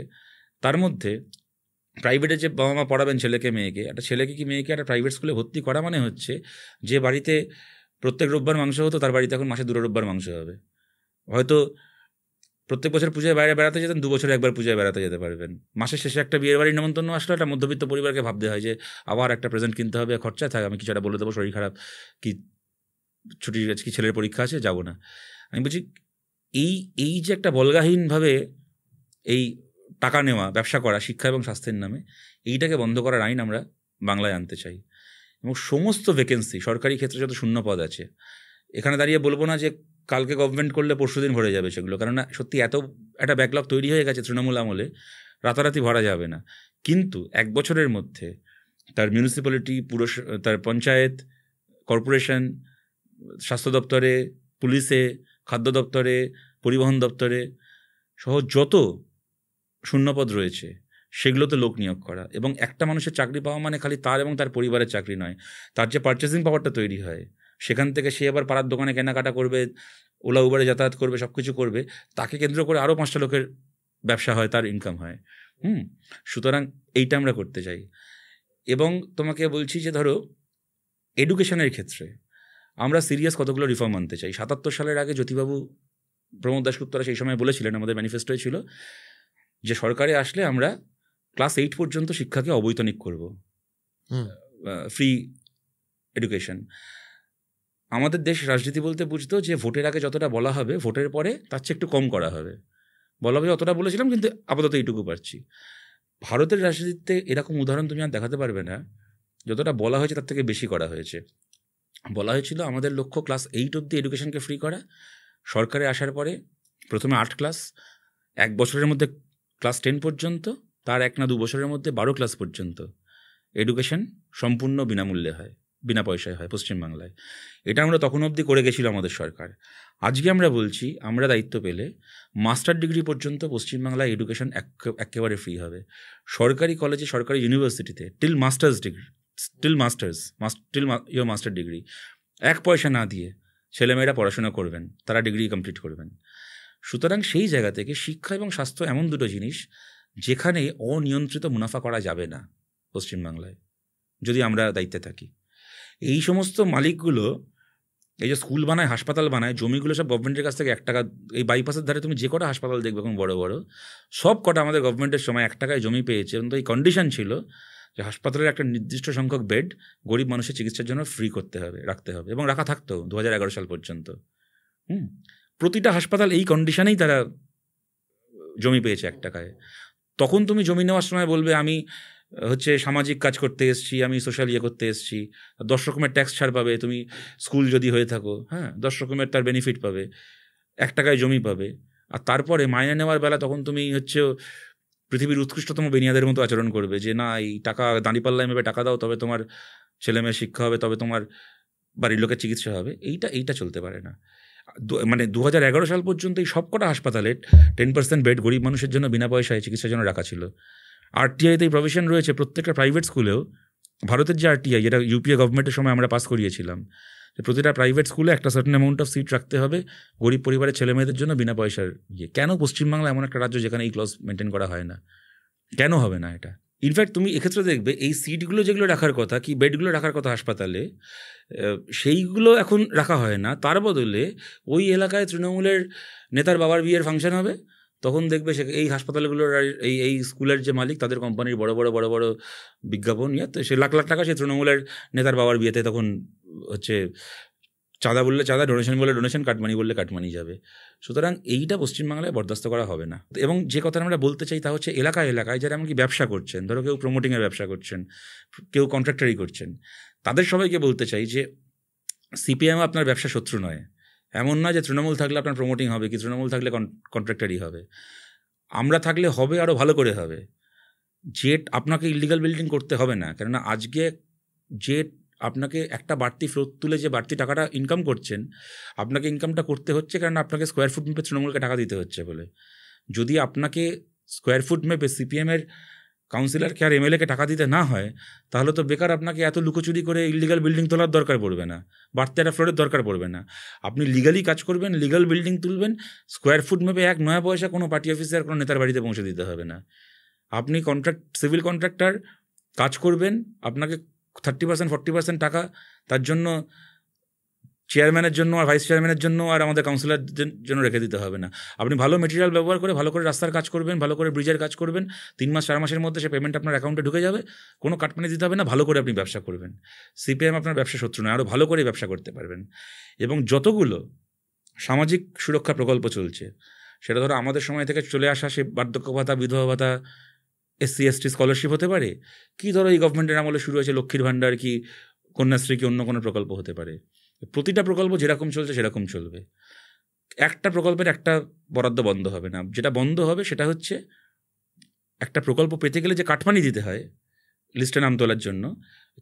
তার মধ্যে প্রাইভেটে যে বাবা মা পড়াবেন ছেলেকে মেয়েকে, একটা ছেলেকে কি মেয়েকে একটা প্রাইভেট স্কুলে ভর্তি করা মানে হচ্ছে যে বাড়িতে প্রত্যেক রোববার মাংস হতো, তার বাড়িতে এখন মাসে 2 রোববার মাংস হবে। হয়তো প্রত্যেক বছর পূজায় বাইরে বেড়াতে যেতেন, 2 বছরে একবার পূজায় বেড়াতে যেতে পারবেন। মাসের শেষে একটা বিয়ের বাড়ির নেমন্তন্ন আসলে একটা মধ্যবিত্ত পরিবারকে ভাবতে হয় যে আবার একটা প্রেজেন্ট কিনতে হবে, খরচা থাকে, আমি কিছু একটা বলে দেবো, শরীর খারাপ, কি ছুটি কি ছেলের পরীক্ষা আছে, যাবো না। আমি বলছি এই যে একটা বলগাহীনভাবে এই টাকা নেওয়া, ব্যবসা করা শিক্ষা এবং স্বাস্থ্যের নামে, এইটাকে বন্ধ করার আইন আমরা বাংলায় আনতে চাই। এবং সমস্ত ভ্যাকেন্সি, সরকারি ক্ষেত্রে যত শূন্য পদ আছে, এখানে দাঁড়িয়ে বলবো না যে কালকে গভর্নমেন্ট করলে পরশুদিন ভরে যাবে সেগুলো, কারণ সত্যি এত একটা ব্যাকলগ তৈরি হয়ে গেছে তৃণমূল আমলে, রাতারাতি ভরা যাবে না। কিন্তু 1 বছরের মধ্যে তার মিউনিসিপ্যালিটি, তার পঞ্চায়েত, কর্পোরেশন, স্বাস্থ্য দপ্তরে, পুলিশে, খাদ্য দপ্তরে, পরিবহন দপ্তরে সহ যত শূন্যপদ রয়েছে সেগুলোতে লোক নিয়োগ করা। এবং একটা মানুষের চাকরি পাওয়া মানে খালি তার এবং তার পরিবারের চাকরি নয়, তার যে পারচেসিং পাওয়ারটা তৈরি হয়, সেখান থেকে সে আবার পাড়ার দোকানে কেনাকাটা করবে, ওলা উবারে যাতায়াত করবে, সব কিছু করবে, তাকে কেন্দ্র করে আরও 5টা লোকের ব্যবসা হয়, তার ইনকাম হয়। সুতরাং এইটা আমরা করতে চাই। এবং তোমাকে বলছি যে ধরো এডুকেশনের ক্ষেত্রে আমরা সিরিয়াস কতগুলো রিফর্ম আনতে চাই। ৭৭ সালের আগে জ্যোতিবাবু, প্রমোদ দাশগুপ্তরা সেই সময় বলেছিলেন, আমাদের ম্যানিফেস্টোয় ছিল যে সরকারে আসলে আমরা ক্লাস 8 পর্যন্ত শিক্ষাকে অবৈতনিক করব, ফ্রি এডুকেশন। আমাদের দেশ রাজনীতি বলতে বুঝতো যে ভোটের আগে যতটা বলা হবে, ভোটের পরে তার চেয়ে একটু কম করা হবে। বলা হবে অতটা বলেছিলাম, কিন্তু আপাতত এইটুকু পারছি। ভারতের রাজনীতিতে এরকম উদাহরণ তুমি আর দেখাতে পারবে না। যতটা বলা হয়েছে তার থেকে বেশি করা হয়েছে। বলা হয়েছিল আমাদের লক্ষ্য ক্লাস 8 অবধি এডুকেশনকে ফ্রি করা। সরকারে আসার পরে প্রথমে 8 ক্লাস, 1 বছরের মধ্যে ক্লাস 10 পর্যন্ত, তার 1 না 2 বছরের মধ্যে 12 ক্লাস পর্যন্ত এডুকেশন সম্পূর্ণ বিনামূল্যে হয়, বিনা পয়সায় হয় পশ্চিমবাংলায়। এটা আমরা তখন অবধি করে গেছিল আমাদের সরকার। আজকে আমরা বলছি আমরা দায়িত্ব পেলে মাস্টার ডিগ্রি পর্যন্ত পশ্চিমবাংলায় এডুকেশন একেবারে ফ্রি হবে। সরকারি কলেজে, সরকারি ইউনিভার্সিটিতে টিল মাস্টার ডিগ্রি 1 পয়সা না দিয়ে ছেলেমেয়েরা পড়াশোনা করবেন, তারা ডিগ্রি কমপ্লিট করবেন। সুতরাং সেই জায়গা থেকে শিক্ষা এবং স্বাস্থ্য এমন দুটো জিনিস যেখানে অনিয়ন্ত্রিত মুনাফা করা যাবে না পশ্চিমবাংলায়, যদি আমরা দায়িত্বে থাকি। এই সমস্ত মালিকগুলো এই যে স্কুল বানায়, হাসপাতাল বানায়, জমিগুলো সব গভর্নমেন্টের কাছ থেকে 1 টাকা, এই বাইপাসের ধারে তুমি যে কটা হাসপাতাল দেখবে এখন বড় বড়, সব কটা আমাদের গভর্নমেন্টের সময় 1 টাকায় জমি পেয়েছে। এবং তো এই কন্ডিশন ছিল যে হাসপাতালের একটা নির্দিষ্ট সংখ্যক বেড গরিব মানুষের চিকিৎসার জন্য ফ্রি করতে হবে, রাখতে হবে, এবং রাখা থাকতো 2011 সাল পর্যন্ত। প্রতিটা হাসপাতাল এই কন্ডিশনেই তারা জমি পেয়েছে 1 টাকায়। তখন তুমি জমি নেওয়ার সময় বলবে আমি সামাজিক কাজ করতে এসেছি, আমি সোশ্যাল করতে এসেছি, 10 রকমের ট্যাক্স ছাড় পাবে তুমি স্কুল যদি হয়ে থাকো, 10 রকমের তার বেনিফিট পাবে, 1 টাকায় জমি পাবে। আর তারপরে মাইনে নেওয়ার বেলা তখন তুমি পৃথিবীর উৎকৃষ্টতম বেনিয়াদের মতো আচরণ করবে যে না, এই টাকা দাঁড়িপাল্লায় মেপে টাকা দাও, তবে তোমার ছেলেমেয়ের শিক্ষা হবে, তবে তোমার বাড়ির লোকের চিকিৎসা হবে। এইটা চলতে পারে না। মানে 2011 সাল পর্যন্ত এই সবকটা হাসপাতালে 10% বেড গরিব মানুষের জন্য বিনা পয়সায় চিকিৎসার জন্য রাখা ছিল। আরটিআইতে এই প্রভিশন রয়েছে প্রত্যেকটা প্রাইভেট স্কুলেও। ভারতের যে আরটিআই, যেটা ইউপিএ গভর্নমেন্টের সময় আমরা পাস করিয়েছিলাম, যে প্রতিটা প্রাইভেট স্কুলে একটা সার্টেন অ্যামাউন্ট অফ সিট রাখতে হবে গরিব পরিবারের ছেলেমেয়েদের জন্য বিনা পয়সার। কেন পশ্চিমবাংলা এমন একটা রাজ্য যেখানে এই ক্লজ মেনটেন করা হয় না? কেন হবে না এটা? ইনফ্যাক্ট তুমি এক্ষেত্রে দেখবে এই সিটগুলো যেগুলো রাখার কথা, কি বেডগুলো রাখার কথা হাসপাতালে, সেইগুলো এখন রাখা হয় না। তার বদলে ওই এলাকায় তৃণমূলের নেতার বাবার বিয়ের ফাংশন হবে, তখন দেখবে এই হাসপাতালগুলোর এই স্কুলের যে মালিক, তাদের কোম্পানির বড় বড় বিজ্ঞাপন সে লাখ লাখ টাকা সে তৃণমূলের নেতার বাবার বিয়েতে তখন চাঁদা বললে চাঁদা, ডোনেশন বললে ডোনেশন, কাটমানি বললে কাটমানি যাবে। সুতরাং এইটা পশ্চিমবাংলায় বরদাস্ত করা হবে না। এবং যে কথা আমরা বলতে চাই তা হচ্ছে এলাকায় যারা এমনকি ব্যবসা করছেন, ধরো কেউ প্রমোটিংয়ের ব্যবসা করছেন, কেউ কন্ট্রাক্টারি করছেন, তাদের সবাইকে বলতে চাই যে সিপিএম আপনার ব্যবসা শত্রু নয়। এমন না যে তৃণমূল থাকলে আপনার প্রমোটিং হবে, কি তৃণমূল থাকলে কন্ট্রাক্টারি হবে। আমরা থাকলে হবে, আরও ভালো করে হবে। যে আপনাকে ইলিগাল বিল্ডিং করতে হবে না, কেননা আজকে যে আপনাকে একটা বাড়তি ফ্লোর তুলে যে বাড়তি টাকাটা ইনকাম করছেন, আপনাকে ইনকামটা করতে হচ্ছে কারণ আপনাকে স্কোয়ার ফুট মেপে তৃণমূলকে টাকা দিতে হচ্ছে বলে। যদি আপনাকে স্কোয়ার ফুট মেপে সিপিএমের কাউন্সিলরকে আর এমএলএকে টাকা দিতে না হয়, তাহলে তো বেকার আপনাকে এত লুকোচুরি করে ইলিগাল বিল্ডিং তোলার দরকার পড়বে না, বাড়তি একটা ফ্লোরের দরকার পড়বে না। আপনি লিগালি কাজ করবেন, লিগাল বিল্ডিং তুলবেন, স্কোয়ার ফুট মেপে 1 নয়া পয়সা কোনো পার্টি অফিসে আর কোনো নেতার বাড়িতে পৌঁছে দিতে হবে না। আপনি সিভিল কন্ট্রাক্টর কাজ করবেন, আপনাকে 30% 40% টাকা তার জন্য চেয়ারম্যানের জন্য আর ভাইস চেয়ারম্যানের জন্য আর আমাদের কাউন্সিলরদের জন্য রেখে দিতে হবে না। আপনি ভালো মেটেরিয়াল ব্যবহার করে ভালো করে রাস্তার কাজ করবেন, ভালো করে ব্রিজের কাজ করবেন, 3 মাস 4 মাসের মধ্যে সে পেমেন্ট আপনার অ্যাকাউন্টে ঢুকে যাবে, কোনো কাটমানি দিতে হবে না, ভালো করে আপনি ব্যবসা করবেন। সিপিএম আপনার ব্যবসা শত্রু নয়, আরও ভালো করে ব্যবসা করতে পারবেন। এবং যতগুলো সামাজিক সুরক্ষা প্রকল্প চলছে, সেটা ধরো আমাদের সময় থেকে চলে আসা, সে বার্ধক্য ভাতা, বিধবা ভাতা, SC ST স্কলারশিপ হতে পারে, কি ধরো এই গভর্নমেন্টের আমলে শুরু হয়েছে লক্ষ্মীর ভাণ্ডার, কি কন্যাশ্রী, কি অন্য কোনো প্রকল্প হতে পারে। প্রতিটা প্রকল্প যেরকম চলছে সেরকম চলবে। একটা প্রকল্পের একটা বরাদ্দ বন্ধ হবে না। যেটা বন্ধ হবে সেটা হচ্ছে একটা প্রকল্প পেতে গেলে যে কাটমানি দিতে হয় লিস্টে নাম তোলার জন্য,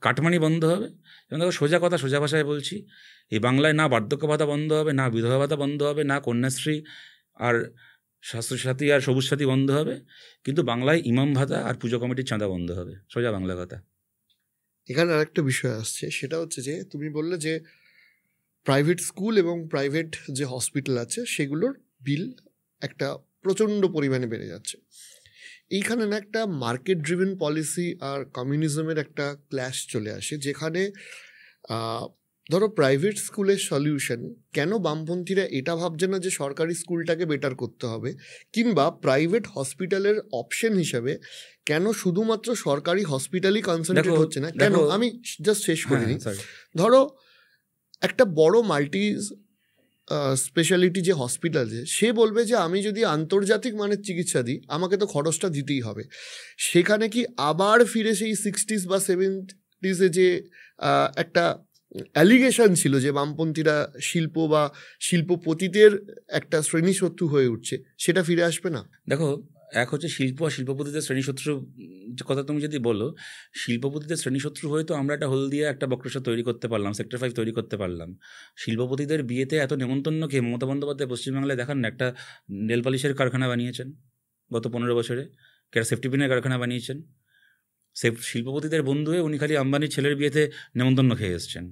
কাটমানি বন্ধ হবে। এবং দেখো সোজা কথা, সোজা ভাষায় বলছি, এই বাংলায় না বার্ধক্য ভাতা বন্ধ হবে, না বিধবা ভাতা বন্ধ হবে, না কন্যাশ্রী আর স্বাস্থ্যসাথী আর সবুজ সাথী বন্ধ হবে, কিন্তু বাংলায় ইমাম ভাতা আর পুজো কমিটির চাঁদা বন্ধ হবে। সোজা বাংলা কথা। এখানে আরেকটা বিষয় আসছে, সেটা হচ্ছে যে তুমি বললে যে প্রাইভেট স্কুল এবং প্রাইভেট যে হসপিটাল আছে সেগুলোর বিল একটা প্রচণ্ড পরিমাণে বেড়ে যাচ্ছে। এইখানে না একটা মার্কেট ড্রিভেন পলিসি আর কমিউনিজমের একটা ক্ল্যাশ চলে আসে, যেখানে ধরো প্রাইভেট স্কুলের সলিউশন, কেন বামপন্থীরা এটা ভাবছে না যে সরকারি স্কুলটাকে বেটার করতে হবে, কিংবা প্রাইভেট হসপিটালের অপশন হিসাবে কেন শুধুমাত্র সরকারি হসপিটালই কনসেন্ট্রেট হচ্ছে না? কেন, আমি জাস্ট শেষ করিনি। ধরো একটা বড় মাল্টি স্পেশালিটি যে হসপিটাল, সে বলবে যে আমি যদি আন্তর্জাতিক মানের চিকিৎসা দিই আমাকে তো খরচটা দিতেই হবে। সেখানে কি আবার ফিরে সেই 60s বা 70s যে একটা অ্যালিগেশন ছিল যে বামপন্থীরা শিল্প বা শিল্পপতিদের একটা শ্রেণীশত্রু হয়ে উঠছে, সেটা ফিরে আসবে না? দেখো, এক হচ্ছে শিল্প আর শিল্পপতিদের শ্রেণীশত্রু কথা তুমি যদি বলো, শিল্পপতিদের শ্রেণীশত্রু হয়ে তো আমরা একটা হলদিয়া একটা বক্রেশ্বর তৈরি করতে পারলাম, সেক্টর 5 তৈরি করতে পারলাম। শিল্পপতিদের বিয়েতে এত নেমন্তন্ন খেয়ে মমতা বন্দ্যোপাধ্যায় পশ্চিমবাংলায় দেখান না, একটা নেল পালিশের কারখানা বানিয়েছেন গত 15 বছরে, একটা সেফটি পিনের কারখানা বানিয়েছেন। শিল্পপতিদের বন্ধু হয়ে উনি খালি আম্বানির ছেলের বিয়েতে নেমন্তন্ন খেয়ে এসছেন।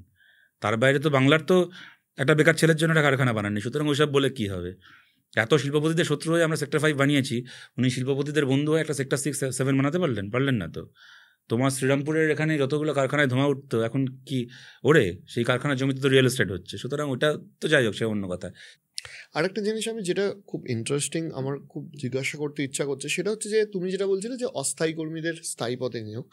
তার বাইরে তো বাংলার তো একটা বেকার ছেলের জন্য একটা কারখানা বানাননি। সুতরাং ওইসব বলে কী হবে? এত শিল্পপতিদের শত্রু হয়ে আমরা সেক্টর 5 বানিয়েছি, উনি শিল্পপতিদের বন্ধু হয়ে একটা সেক্টর 6, 7 বানাতে পারলেন না তো। তোমার শ্রীরামপুরের এখানে যতগুলো কারখানায় ধোঁয়া উঠতো, এখন কি ওরে সেই কারখানার জমিতে তো রিয়েল এস্টেট হচ্ছে। সুতরাং ওটা তো যাই হোক, সে অন্য কথা। আরেকটা জিনিস আমি যেটা খুব ইন্টারেস্টিং, আমার খুব জিজ্ঞাসা করতে ইচ্ছা করছে, সেটা হচ্ছে যে তুমি যেটা বলছিলে যে অস্থায়ী কর্মীদের স্থায়ী পদে নিয়োগ,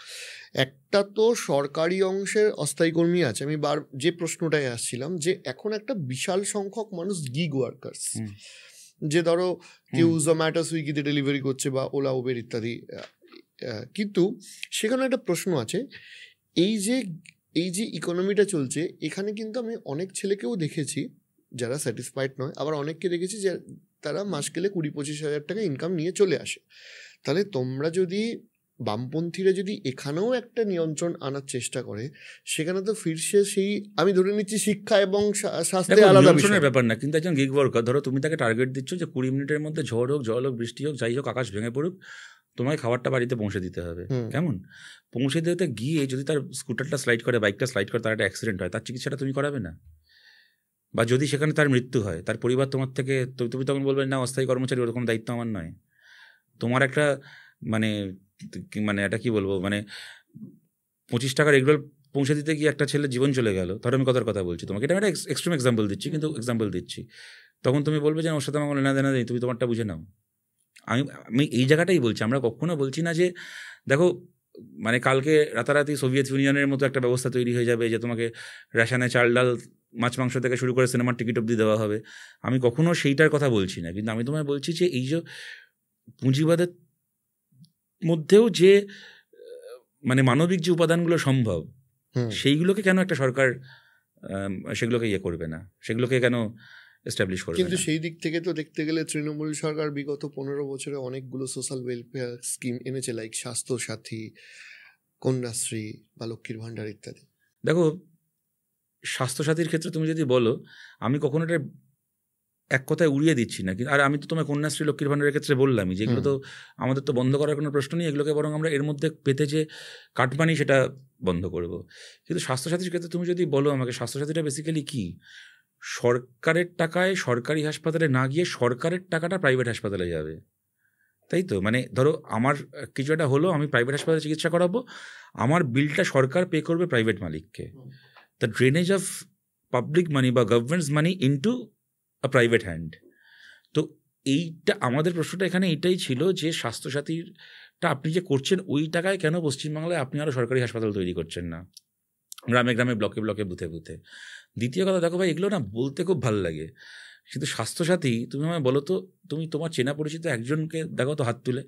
একটা তো সরকারি অংশের অস্থায়ী কর্মী আছে। আমি যে প্রশ্নটাই আসছিলাম যে এখন একটা বিশাল সংখ্যক মানুষ গিগ ওয়ার্কার্স, যে ধরো কেউ জোম্যাটো সুইগিতে ডেলিভারি করছে বা ওলা উবের ইত্যাদি, কিন্তু সেখানে একটা প্রশ্ন আছে, এই যে ইকোনমিটা চলছে এখানে কিন্তু আমি অনেক ছেলেকেও দেখেছি যারা স্যাটিসফাইড নয়, আবার অনেককে দেখেছি যে তারা মাস গেলে 20-25 হাজার টাকা ইনকাম নিয়ে চলে আসে। তাহলে তোমরা যদি বামপন্থীরা যদি এখানেও একটা নিয়ন্ত্রণ আনার চেষ্টা করে, সেখানে তো ফিরছে সেই, আমি ধরে নিচ্ছি শিক্ষা এবং স্বাস্থ্যে আলাদা ব্যাপার না। কিন্তু একজন গিগ ওয়ার্কার, ধরো তুমি তাকে টার্গেট দিচ্ছ যে 20 মিনিটের মধ্যে ঝড় হোক, জল হোক, বৃষ্টি হোক, যাই হোক, আকাশ ভেঙে পড়ুক, তোমায় খাবারটা বাড়িতে পৌঁছে দিতে হবে। কেমন পৌঁছে দিতে গিয়ে যদি তার স্কুটারটা স্লাইড করে, বাইকটা স্লাইড করে, তার একটা অ্যাক্সিডেন্ট হয়, তার চিকিৎসাটা তুমি করাবে না? বা যদি সেখানে তার মৃত্যু হয়, তার পরিবার তোমার থেকে, তুমি তখন বলবে না অস্থায়ী কর্মচারী, ওরকম দায়িত্ব আমার নয়। তোমার একটা মানে এটা কি বলবো, 25 টাকার এগরোল পৌঁছে দিতে গিয়ে একটা ছেলের জীবন চলে গেল। ধরো আমি কথার কথা বলছি তোমাকে, এটা একটা এক্সট্রিম এক্সাম্পল দিচ্ছি, কিন্তু এক্সাম্পল দিচ্ছি। তখন তুমি বলবে যে ওর সাথে আমার লেনা দেনা নেই, তুমি তোমারটা বুঝে নাও। আমি এই জায়গাটাই বলছি। আমরা কখনো বলছি না যে দেখো কালকে রাতারাতি সোভিয়েত ইউনিয়নের মতো একটা ব্যবস্থা তৈরি হয়ে যাবে যে তোমাকে রেশনে চাল, ডাল, মাছ, মাংস থেকে শুরু করে সিনেমার টিকিট অবধি দেওয়া হবে। আমি কখনো সেইটার কথা বলছি না, কিন্তু আমি তোমায় বলছি যে এই যে পুঁজিবাদের মধ্যেও যে মানবিক যে উপাদানগুলো সম্ভব, সেইগুলোকে কেন একটা সরকার সেগুলোকে করবে না, সেগুলোকে কেন এস্টাবলিশ করবে? কিন্তু সেই দিক থেকে তো দেখতে গেলে তৃণমূল সরকার বিগত 15 বছরে অনেকগুলো সোশ্যাল ওয়েলফেয়ার স্কিম এনেছে, লাইক স্বাস্থ্যসাথী, কন্যাশ্রী বা লক্ষ্মীর ভাণ্ডার ইত্যাদি। দেখো, স্বাস্থ্যসাথীর ক্ষেত্রে তুমি যদি বলো, আমি কখনো এটা এক কথায় উড়িয়ে দিচ্ছি না, কিন্তু আর আমি তো তোমার কন্যাশ্রী, লক্ষ্মীর ভাণ্ডারের ক্ষেত্রে বললামই যে এগুলো তো আমাদের তো বন্ধ করার কোনো প্রশ্ন নেই, এগুলোকে বরং আমরা এর মধ্যে পেতে যে কাটমানি সেটা বন্ধ করব। কিন্তু স্বাস্থ্যসাথীর ক্ষেত্রে তুমি যদি বলো আমাকে, স্বাস্থ্যসাথীটা বেসিক্যালি কি? সরকারের টাকায় সরকারি হাসপাতালে না গিয়ে সরকারের টাকাটা প্রাইভেট হাসপাতালে যাবে, তাই তো? ধরো আমার কিছু একটা হলো, আমি প্রাইভেট হাসপাতালে চিকিৎসা করাবো, আমার বিলটা সরকার পে করবে প্রাইভেট মালিককে। The drainage of public money বা government's money into a private hand. তো এইটা আমাদের প্রশ্নটা এখানে এটাই ছিল যে স্বাস্থ্যসাথীটা আপনি যে করছেন, ওই টাকায় কেন পশ্চিমবাংলায় আপনি আরও সরকারি হাসপাতাল তৈরি করছেন না, গ্রামে গ্রামে, ব্লকে ব্লকে, বুথে বুথে? দ্বিতীয় কথা, দেখো ভাই, এগুলো না বলতে খুব ভালো লাগে, কিন্তু স্বাস্থ্যসাথী, তুমি আমায় বলো তো, তুমি তোমার চেনা পরিচিত একজনকে দেখো তো হাত তুলে,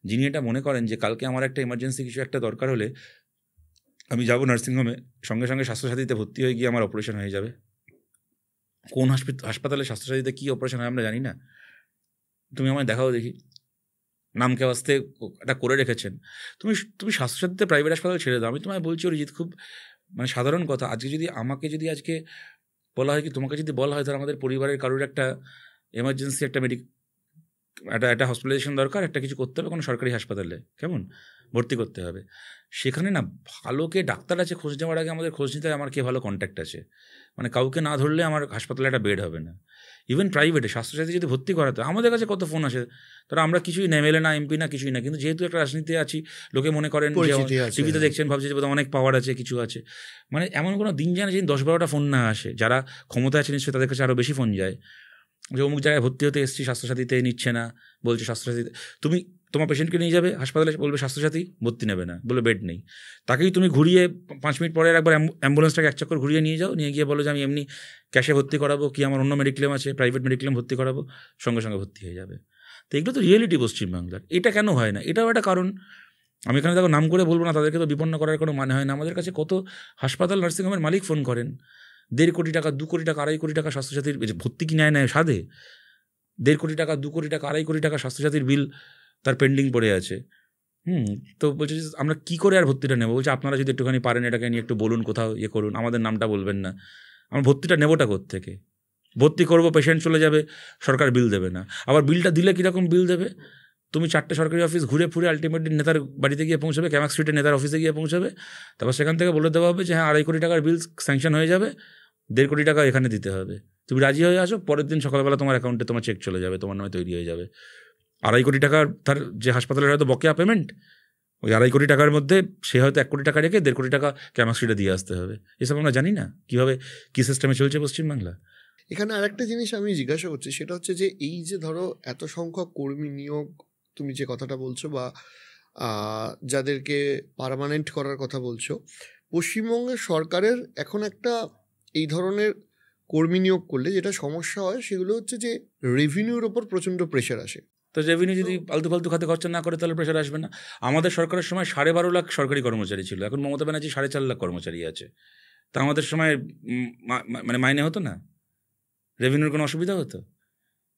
যিনি এটা মনে করেন যে কালকে আমার একটা এমার্জেন্সি কিছু একটা দরকার হলে আমি যাবো নার্সিংহোমে, সঙ্গে সঙ্গে স্বাস্থ্যসাথীতে ভর্তি হয়ে গিয়ে আমার অপারেশন হয়ে যাবে। কোন হাসপাতালে স্বাস্থ্যসাথীতে কী অপারেশন হয় আমরা জানি না। তুমি আমায় দেখাও দেখি, নামকে আসতে এটা করে রেখেছেন। তুমি স্বাস্থ্যসাথীতে প্রাইভেট হাসপাতাল ছেড়ে দাও। আমি তোমায় বলছি অরিজিৎ, খুব সাধারণ কথা, আজকে যদি আজকে বলা হয় কি, তোমাকে যদি বলা হয় ধর আমাদের পরিবারের কারোর একটা এমার্জেন্সি, একটা হসপিটালাইজেশন দরকার, একটা কিছু করতে হবে কোনো সরকারি হাসপাতালে, কেমন ভর্তি করতে হবে। সেখানে না ভালোকে ডাক্তার আছে খোঁজ নেওয়ার আগে আমাদের খোঁজ নিতে হয় আমার কে ভালো কন্ট্যাক্ট আছে। মানে কাউকে না ধরলে আমার হাসপাতালে একটা বেড হবে না। ইভেন প্রাইভেটে স্বাস্থ্যসাথী যদি ভর্তি করাতে আমাদের কাছে কত ফোন আসে, তারা আমরা কিছুই না, এমএলএ না, এমপি না, কিছুই না, কিন্তু যেহেতু একটা রাজনীতিতে আছি লোকে মনে করেন টিভিতে দেখছেন ভাবছে যে বোধহয় অনেক পাওয়ার আছে, কিছু আছে। মানে এমন কোনো দিন যায় না যেদিন 10-12টা ফোন না আসে। যারা ক্ষমতা আছে নিশ্চয়ই তাদের কাছে আরও বেশি ফোন যায় যে অমুক জায়গায় ভর্তি হতে এসেছি, স্বাস্থ্যসাথীতে নিচ্ছে না, বলছে স্বাস্থ্যসাথীতে। তুমি তোমার পেশেন্টকে নিয়ে যাবে হাসপাতালে, বলবে স্বাস্থ্যসাথী ভর্তি নেবে না, বলে বেড নেই। তাকেই তুমি ঘুরিয়ে 5 মিনিট পরে একবার অ্যাম্বুলেন্সটাকে এক চক্কর ঘুরিয়ে নিয়ে যাও, নিয়ে গিয়ে বলো যে আমি এমনি ক্যাশে ভর্তি করাবো, কি আমার অন্য মেডিক্লেম আছে, প্রাইভেট মেডিক্লেম ভর্তি করাবো, সঙ্গে সঙ্গে ভর্তি হয়ে যাবে। তো এগুলো তো রিয়েলিটি পশ্চিমবাংলার। এটা কেন হয় না? এটাও একটা কারণ। আমি এখানে দেখো নাম করে বলবো না, তাদেরকে তো বিপন্ন করার কোনো মানে হয় না। আমাদের কাছে কত হাসপাতাল নার্সিংহোমের মালিক ফোন করেন, 1.5 কোটি টাকা, 2 কোটি টাকা, 2.5 কোটি টাকা স্বাস্থ্যসাথীর ভর্তি কি নেয় সাধে, 1.5 কোটি টাকা, 2 কোটি টাকা, 2.5 কোটি টাকা স্বাস্থ্যসাথীর বিল তার পেন্ডিং পড়ে আছে। তো বলছে যে আমরা কী করে আর ভর্তিটা নেবো? বলছে আপনারা যদি একটুখানি পারেন এটাকে নিয়ে একটু বলুন, কোথাও ইয়ে করুন, আমাদের নামটা বলবেন না। আমরা ভর্তিটা নেবোটা কোত্থেকে? ভর্তি করবো, পেশেন্ট চলে যাবে, সরকার বিল দেবে না। আবার বিলটা দিলে কীরকম বিল দেবে? তুমি 4টে সরকারি অফিস ঘুরে ফুরে আলটিমেটলি নেতার বাড়িতে গিয়ে পৌঁছাবে, ক্যামাক স্ট্রিটে নেতার অফিসে গিয়ে পৌঁছাবে, তারপর সেখান থেকে বলে দেওয়া হবে যে হ্যাঁ 2.5 কোটি টাকার বিল স্যাংশন হয়ে যাবে, 1.5 কোটি টাকা এখানে দিতে হবে, তুমি রাজি হয়ে আসো, পরের দিন সকালবেলা তোমার অ্যাকাউন্টে তোমার চেক চলে যাবে, তোমার নামে তৈরি হয়ে যাবে। 2.5 কোটি টাকার তার যে হাসপাতালের হয়তো বকেয়া পেমেন্ট, ওই 2.5 কোটি টাকার মধ্যে সে হয়তো 1 কোটি টাকা রেখে 1.5 কোটি টাকা ক্যামাক স্ট্রিটে দিয়ে আসতে হবে। এসব আমরা জানি না কীভাবে কী সিস্টেমে চলছে পশ্চিমবাংলা। এখানে আরেকটা জিনিস আমি জিজ্ঞাসা করছি, সেটা হচ্ছে যে এই যে ধরো এত সংখ্যক কর্মী নিয়োগ তুমি যে কথাটা বলছো, বা যাদেরকে পার্মানেন্ট করার কথা বলছো, পশ্চিমবঙ্গের সরকারের এখন একটা এই ধরনের কর্মী নিয়োগ করলে যেটা সমস্যা হয় সেগুলো হচ্ছে যে রেভিনিউর ওপর প্রচণ্ড প্রেশার আসে। তো রেভিনিউ যদি ফালতু ফালতু খাতে খরচা না করে তাহলে প্রেশার আসবে না। আমাদের সরকারের সময় 12.5 লাখ সরকারি কর্মচারী ছিল, এখন মমতা ব্যানার্জি 4.5 লাখ কর্মচারী আছে। তা আমাদের সময় মানে মাইনে হতো না, রেভিনিউর কোনো অসুবিধা হতো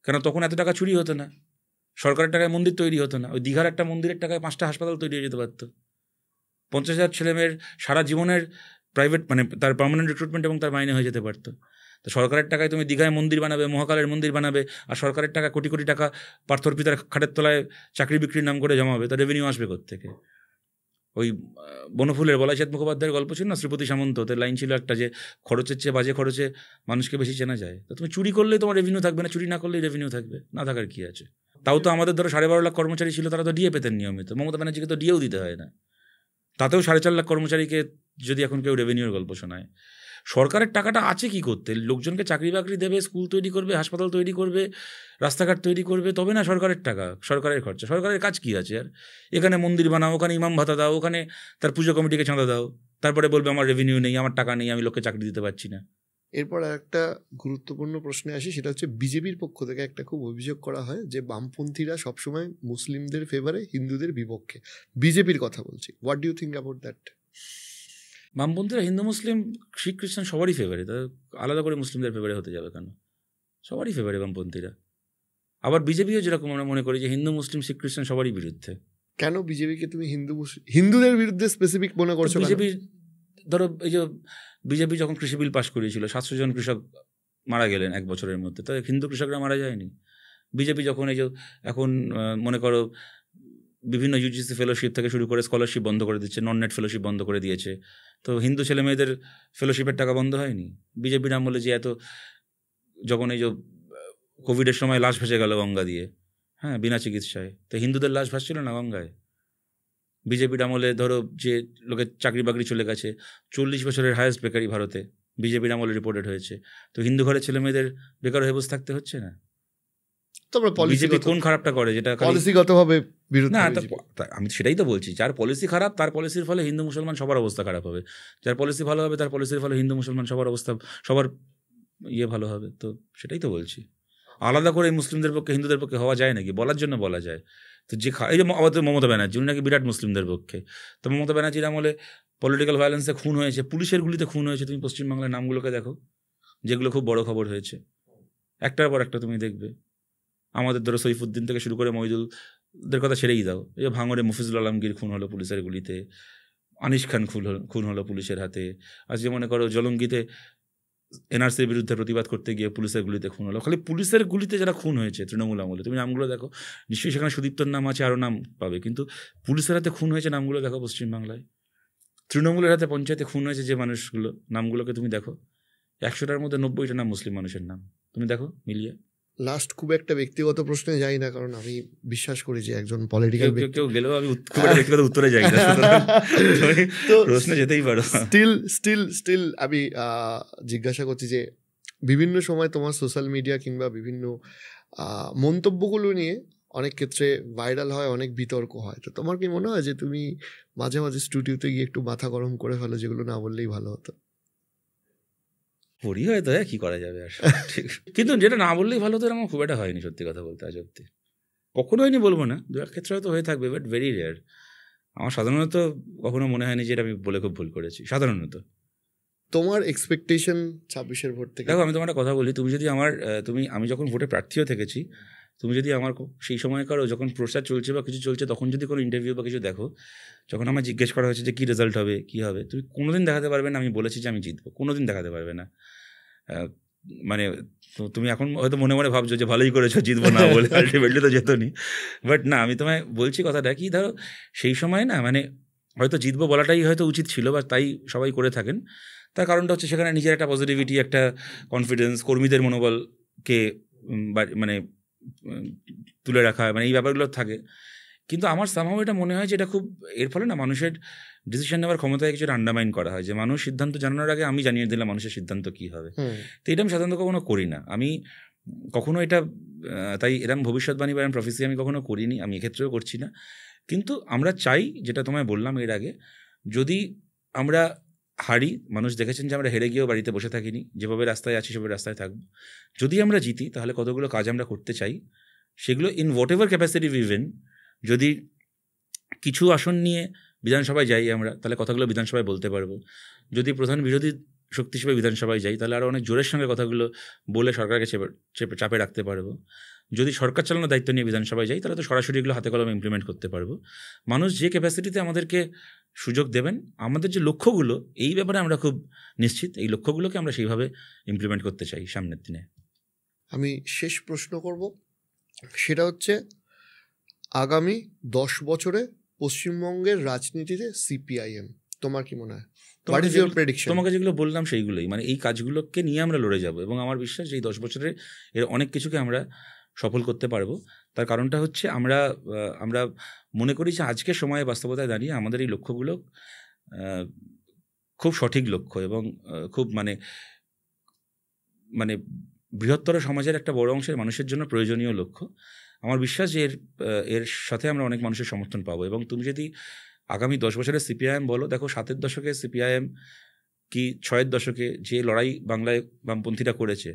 কেন? তখন এত টাকা চুরি হতো না, সরকারের টাকায় মন্দির তৈরি হতো না, ওই দীঘার একটা মন্দিরের টাকায় 5টা হাসপাতাল তৈরি হয়ে যেতে পারত। 50,000 ছেলেমেয়ের সারা জীবনের প্রাইভেট মানে তার পার্মানেন্ট রিক্রুটমেন্ট এবং তার মাইনে হয়ে যেতে পারতো। তো সরকারের টাকায় তুমি দীঘায় মন্দির বানাবে, মহাকালের মন্দির বানাবে, আর সরকারের টাকা কোটি কোটি টাকা পার্থর পিতার খাটের তলায় চাকরি বিক্রির নাম করে জমাবে, তো রেভিনিউ আসবে কোত্থেকে? ওই বনফুলের বলাইচাঁদ মুখোপাধ্যায়ের গল্প ছিল না, শ্রীপতি সামন্ত, ওদের লাইন ছিল একটা যে খরচের চেয়ে বাজে খরচে মানুষকে বেশি চেনা যায়। তো তুমি চুরি করলেই তোমার রেভিনিউ থাকবে না, চুরি না করলেই রেভিনিউ থাকবে, না থাকার কী আছে? তাও তো আমাদের ধরো 12.5 লাখ কর্মচারী ছিল, তারা তো ডিএ পেতেন নিয়মিত, মমতা ব্যানার্জিকে তো ডিএও দিতে হয় না, তাতেও 4.5 লাখ কর্মচারীকে যদি এখন কেউ রেভিনিউর গল্প শোনায়। সরকারের টাকাটা আছে কি করতে? লোকজনকে চাকরি বাকরি দেবে, স্কুল তৈরি করবে, হাসপাতাল তৈরি করবে, রাস্তাঘাট তৈরি করবে, তবে না সরকারের টাকা, সরকারের খরচা। সরকারের কাজ কী আছে আর? এখানে মন্দির বানাও, ওখানে ইমাম ভাতা দাও, ওখানে তার পুজো কমিটিকে চাঁদা দাও, তারপরে বলবে আমার রেভিনিউ নেই, আমার টাকা নেই, আমি লোককে চাকরি দিতে পারছি না। এরপর একটা গুরুত্বপূর্ণ প্রশ্নে আসি, সেটা হচ্ছে বিজেপির পক্ষ থেকে একটা খুব অভিযোগ করা হয় যে বামপন্থীরা সবসময় মুসলিমদের ফেভারে, হিন্দুদের বিপক্ষে। বিজেপির কথা বলছি, what do you think about that? বামপন্থীরা হিন্দু মুসলিম শিখ খ্রিস্টান সবারই ফেভারে, তা আলাদা করে মুসলিমদের ফেভারে হতে যাবে কেন? সবারই ফেভারে বামপন্থীরা। আবার বিজেপিও যেরকম আমরা মনে করি যে হিন্দু মুসলিম শিখ খ্রিস্টান সবারই বিরুদ্ধে। কেন বিজেপিকে তুমি হিন্দুদের বিরুদ্ধে স্পেসিফিক মনে করছো? বিজেপি ধরো এই যে বিজেপি যখন কৃষি বিল পাশ করিয়েছিল, 700 জন কৃষক মারা গেলেন 1 বছরের মধ্যে, তো হিন্দু কৃষকরা মারা যায়নি। বিজেপি যখন এই যে এখন মনে করো বিভিন্ন ইউজিসি ফেলোশিপ থেকে শুরু করে স্কলারশিপ বন্ধ করে দিচ্ছে, নন নেট ফেলোশিপ বন্ধ করে দিয়েছে, তো হিন্দু ছেলে মেয়েদের ফেলোশিপের টাকা বন্ধ হয়নি। বিজেপির আমলে যে এত, যখন এই যে কোভিডের সময় লাশ ভেসে গেল গঙ্গা দিয়ে, হ্যাঁ, বিনা চিকিৎসায়, তো হিন্দুদের লাশ ভাসছিল না গঙ্গায়। বিজেপির আমলে ধরো যে লোকের চাকরি বাকরি চলে গেছে, 40 বছরের হায়েস্ট বেকারি ভারতে বিজেপির আমলে রিপোর্টেড হয়েছে, তো হিন্দু ঘরের ছেলে মেয়েদের বেকার হয়ে বসে থাকতে হচ্ছে না। বিজেপি কোন খারাপটা করে যেটা পলিসিগতভাবে বিরোধী? না, আমি সেটাই তো বলছি, যার পলিসি খারাপ তার পলিসির ফলে হিন্দু মুসলমান সবার অবস্থা খারাপ হবে, যার পলিসি ভালো হবে তার পলিসির ফলে হিন্দু মুসলমান সবার অবস্থা, সবার ভালো হবে। তো সেটাই তো বলছি, আলাদা করে মুসলিমদের পক্ষে হিন্দুদের পক্ষে হওয়া যায় নাকি? বলার জন্য বলা যায়। তো যে এই যে মমতা ব্যানার্জি, উনি নাকি বিরাট মুসলিমদের পক্ষে, তো মমতা ব্যানার্জির আমলে পলিটিক্যাল ভায়োলেন্সে খুন হয়েছে, পুলিশের গুলিতে খুন হয়েছে, তুমি পশ্চিমবাংলার নামগুলোকে দেখো যেগুলো খুব বড় খবর হয়েছে, একটার পর একটা তুমি দেখবে। আমাদের ধরো সৈফুদ্দিন থেকে শুরু করে মহিদুলদের কথা ছেড়েই দাও, এই ভাঙড়ে মুফিজুল আলমগীর খুন হলো পুলিশের গুলিতে, আনিস খান খুন হলো পুলিশের হাতে, আজকে মনে করো জলঙ্গিতে এনআরসির বিরুদ্ধে প্রতিবাদ করতে গিয়ে পুলিশের গুলিতে খুন হলো। খালি পুলিশের গুলিতে যারা খুন হয়েছে তৃণমূল আমলে, তুমি নামগুলো দেখো, নিশ্চয়ই সেখানে সুদীপ্তর নাম আছে, আরও নাম পাবে, কিন্তু পুলিশের হাতে খুন হয়েছে নামগুলো দেখো পশ্চিমবাংলায়। তৃণমূলের হাতে পঞ্চায়েতে খুন হয়েছে যে মানুষগুলো, নামগুলোকে তুমি দেখো, 100টার মধ্যে 90টা নাম মুসলিম মানুষের নাম, তুমি দেখো মিলিয়ে। লাস্ট খুব একটা ব্যক্তিগত প্রশ্নে যাই না, কারণ আমি বিশ্বাস করি যে একজন পলিটিক্যাল কেউ গেলেও আমি খুব একটা ব্যক্তিগত উত্তরে যাই না, তো প্রশ্নে যেতেই পারো। স্টিল আমি জিজ্ঞাসা করছি যে বিভিন্ন সময় তোমার সোশ্যাল মিডিয়া কিংবা বিভিন্ন মন্তব্যগুলো নিয়ে অনেক ক্ষেত্রে ভাইরাল হয়, অনেক বিতর্ক হয়, তো তোমার কি মনে হয় যে তুমি মাঝে মাঝে স্টুডিওতে গিয়ে একটু মাথা গরম করে ফেলো, যেগুলো না বললেই ভালো হতো? করি হয়তো, কি করা যাবে আর, ঠিক। কিন্তু যেটা না বললেই ভালো তো আমার খুব একটা হয়নি, সত্যি কথা বলতে আজ অব্দি কখনো হয়নি বলবো না, দু এক ক্ষেত্রে হয়তো হয়ে থাকবে, বাট ভেরি রেয়ার। আমার সাধারণত কখনো মনে হয়নি যে এটা আমি বলে খুব ভুল করেছি, সাধারণত। তোমার এক্সপেকটেশন 26-এর ভোট থেকে? দেখো, আমি তোমার একটা কথা বলি, তুমি যদি আমার আমি যখন ভোটে প্রার্থীও থেকেছি, তুমি যদি আমার সেই সময়কারও যখন প্রচার চলছে বা কিছু চলছে, তখন যদি কোনো ইন্টারভিউ বা কিছু দেখো, যখন আমার জিজ্ঞেস করা হয়েছে যে কী রেজাল্ট হবে, কী হবে, তুমি কোনোদিন দেখাতে পারবে না আমি বলেছি যে আমি জিতবো, কোনোদিন দেখাতে পারবে না। মানে তুমি এখন হয়তো মনে মনে ভাবছো যে ভালোই করেছো জিতবো না বলে, আলটিমেটলি তো যেতনি। বাট না, আমি তোমায় বলছি কথাটা কি, ধরো সেই সময় না, মানে হয়তো জিতবো বলাটাই হয়তো উচিত ছিল, বা তাই সবাই করে থাকেন। তার কারণটা হচ্ছে সেখানে নিজের একটা পজিটিভিটি, একটা কনফিডেন্স, কর্মীদের মনোবলকে মানে তুলে রাখা, মানে এই ব্যাপারগুলো থাকে। কিন্তু আমার সামহাও এটা মনে হয় যে এটা খুব, এর ফলে না মানুষের ডিসিশন নেওয়ার ক্ষমতায় কিছুটা আন্ডারমাইন করা হয়, যে মানুষ সিদ্ধান্ত জানানোর আগে আমি জানিয়ে দিলাম মানুষের সিদ্ধান্ত কী হবে। তো এটা আমি সাধারণত কখনো করি না, আমি কখনো এটা, তাই এরকম ভবিষ্যৎবাণী বা এরকম প্রফেসি আমি কখনো করিনি, আমি এক্ষেত্রেও করছি না। কিন্তু আমরা চাই, যেটা তোমায় বললাম এর আগে, যদি আমরা হারি, মানুষ দেখেছেন যে আমরা হেরে গিয়েও বাড়িতে বসে থাকিনি, যেভাবে রাস্তায় আছি সেভাবে রাস্তায় থাকবো। যদি আমরা জিতি, তাহলে কতগুলো কাজ আমরা করতে চাই, সেগুলো in what ever capacity even, যদি কিছু আসন নিয়ে বিধানসভায় যাই আমরা, তাহলে কথাগুলো বিধানসভায় বলতে পারবো। যদি প্রধান বিরোধী শক্তি হিসেবে বিধানসভায় যাই, তাহলে আরও অনেক জোরের সঙ্গে কথাগুলো বলে সরকারকে চাপে রাখতে পারবো। যদি সরকার চালানোর দায়িত্ব নিয়ে বিধানসভায় যাই, তাহলে তো সরাসরি এগুলো হাতে কলমে ইমপ্লিমেন্ট করতে পারবো। মানুষ যে ক্যাপাসিটিতে আমাদেরকে সুযোগ দেবেন, আমাদের যে লক্ষ্যগুলো, এই ব্যাপারে আমরা খুব নিশ্চিত, এই লক্ষ্যগুলোকে আমরা সেইভাবে ইমপ্লিমেন্ট করতে চাই সামনের দিনে। আমি শেষ প্রশ্ন করব, সেটা হচ্ছে আগামী 10 বছরে পশ্চিমবঙ্গের রাজনীতিতে সিপিআইএম, তোমার কি মনে হয়? তোমাকে যেগুলো বললাম সেইগুলোই, মানে এই কাজগুলোকে নিয়ে আমরা লড়ে যাব, এবং আমার বিশ্বাস যে এই 10 বছরে এর অনেক কিছুকে আমরা সফল করতে পারবো। তার কারণটা হচ্ছে আমরা মনে করি যে আজকের সময়ে বাস্তবতায় দাঁড়িয়ে আমাদের এই লক্ষ্যগুলো খুব সঠিক লক্ষ্য, এবং খুব মানে বৃহত্তর সমাজের একটা বড় অংশের মানুষের জন্য প্রয়োজনীয় লক্ষ্য। আমার বিশ্বাস যে এর সাথে আমরা অনেক মানুষের সমর্থন পাবো। এবং তুমি যদি আগামী 10 বছরের সিপিআইএম বলো, দেখো 7-এর দশকে সিপিআইএম কি 6-এর দশকে যে লড়াই বাংলায় বামপন্থীরা করেছে,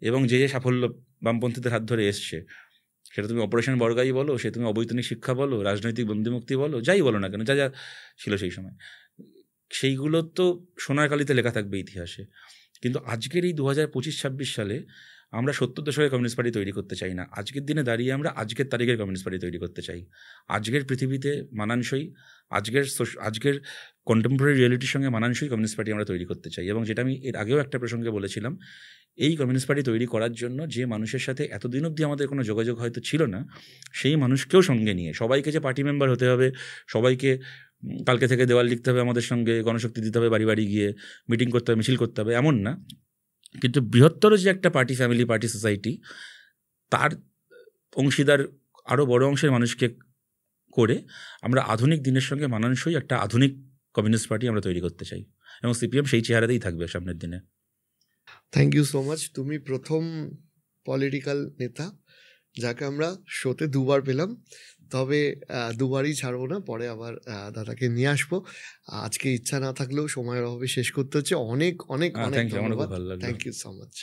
এবং যে সাফল্য বামপন্থীদের হাত ধরে এসছে, সেটা তুমি অপারেশন বর্গাই বলো, সে তুমি অবৈতনিক শিক্ষা বলো, রাজনৈতিক বন্দিমুক্তি বলো, যাই বলো না কেন, যা যা ছিল সেই সময়, সেইগুলো তো সোনার কালিতে লেখা থাকবে ইতিহাসে। কিন্তু আজকের এই 2025-26 সালে আমরা 70 দশকের কমিউনিস্ট পার্টি তৈরি করতে চাই না। আজকের দিনে দাঁড়িয়ে আমরা আজকের তারিখের কমিউনিস্ট পার্টি তৈরি করতে চাই, আজকের পৃথিবীতে মানানসই, আজকের কন্টেম্পোরারি রিয়েলিটির সঙ্গে মানানসই কমিউনিস্ট পার্টি আমরা তৈরি করতে চাই। এবং যেটা আমি এর আগেও একটা প্রসঙ্গে বলেছিলাম, এই কমিউনিস্ট পার্টি তৈরি করার জন্য যে মানুষের সাথে এতদিন অবধি আমাদের কোনো যোগাযোগ হয়তো ছিল না, সেই মানুষকেও সঙ্গে নিয়ে, সবাইকে যে পার্টি মেম্বার হতে হবে, সবাইকে কালকে থেকে দেওয়াল লিখতে হবে আমাদের সঙ্গে, গণশক্তি দিতে হবে, বাড়ি বাড়ি গিয়ে মিটিং করতে হবে, মিছিল করতে হবে, এমন না। কিন্তু বৃহত্তর যে একটা পার্টি ফ্যামিলি, পার্টি সোসাইটি, তার অংশীদার আরও বড় অংশের মানুষকে করে আমরা আধুনিক দিনের সঙ্গে মানানসই একটা আধুনিক কমিউনিস্ট পার্টি আমরা তৈরি করতে চাই, এবং সিপিএম সেই চেহারাতেই থাকবে সামনের দিনে। Thank you so much. তুমি প্রথম পলিটিক্যাল নেতা যাকে আমরা শোতে 2বার পেলাম, তবে 2বারই ছাড়বো না, পরে আবার দাদাকে নিয়ে আসবো। আজকে ইচ্ছা না থাকলেও সময়ের অভাবে শেষ করতে হচ্ছে। অনেক অনেক অনেক থ্যাংক ইউ, আমার খুব ভালো লাগলো। Thank you so much.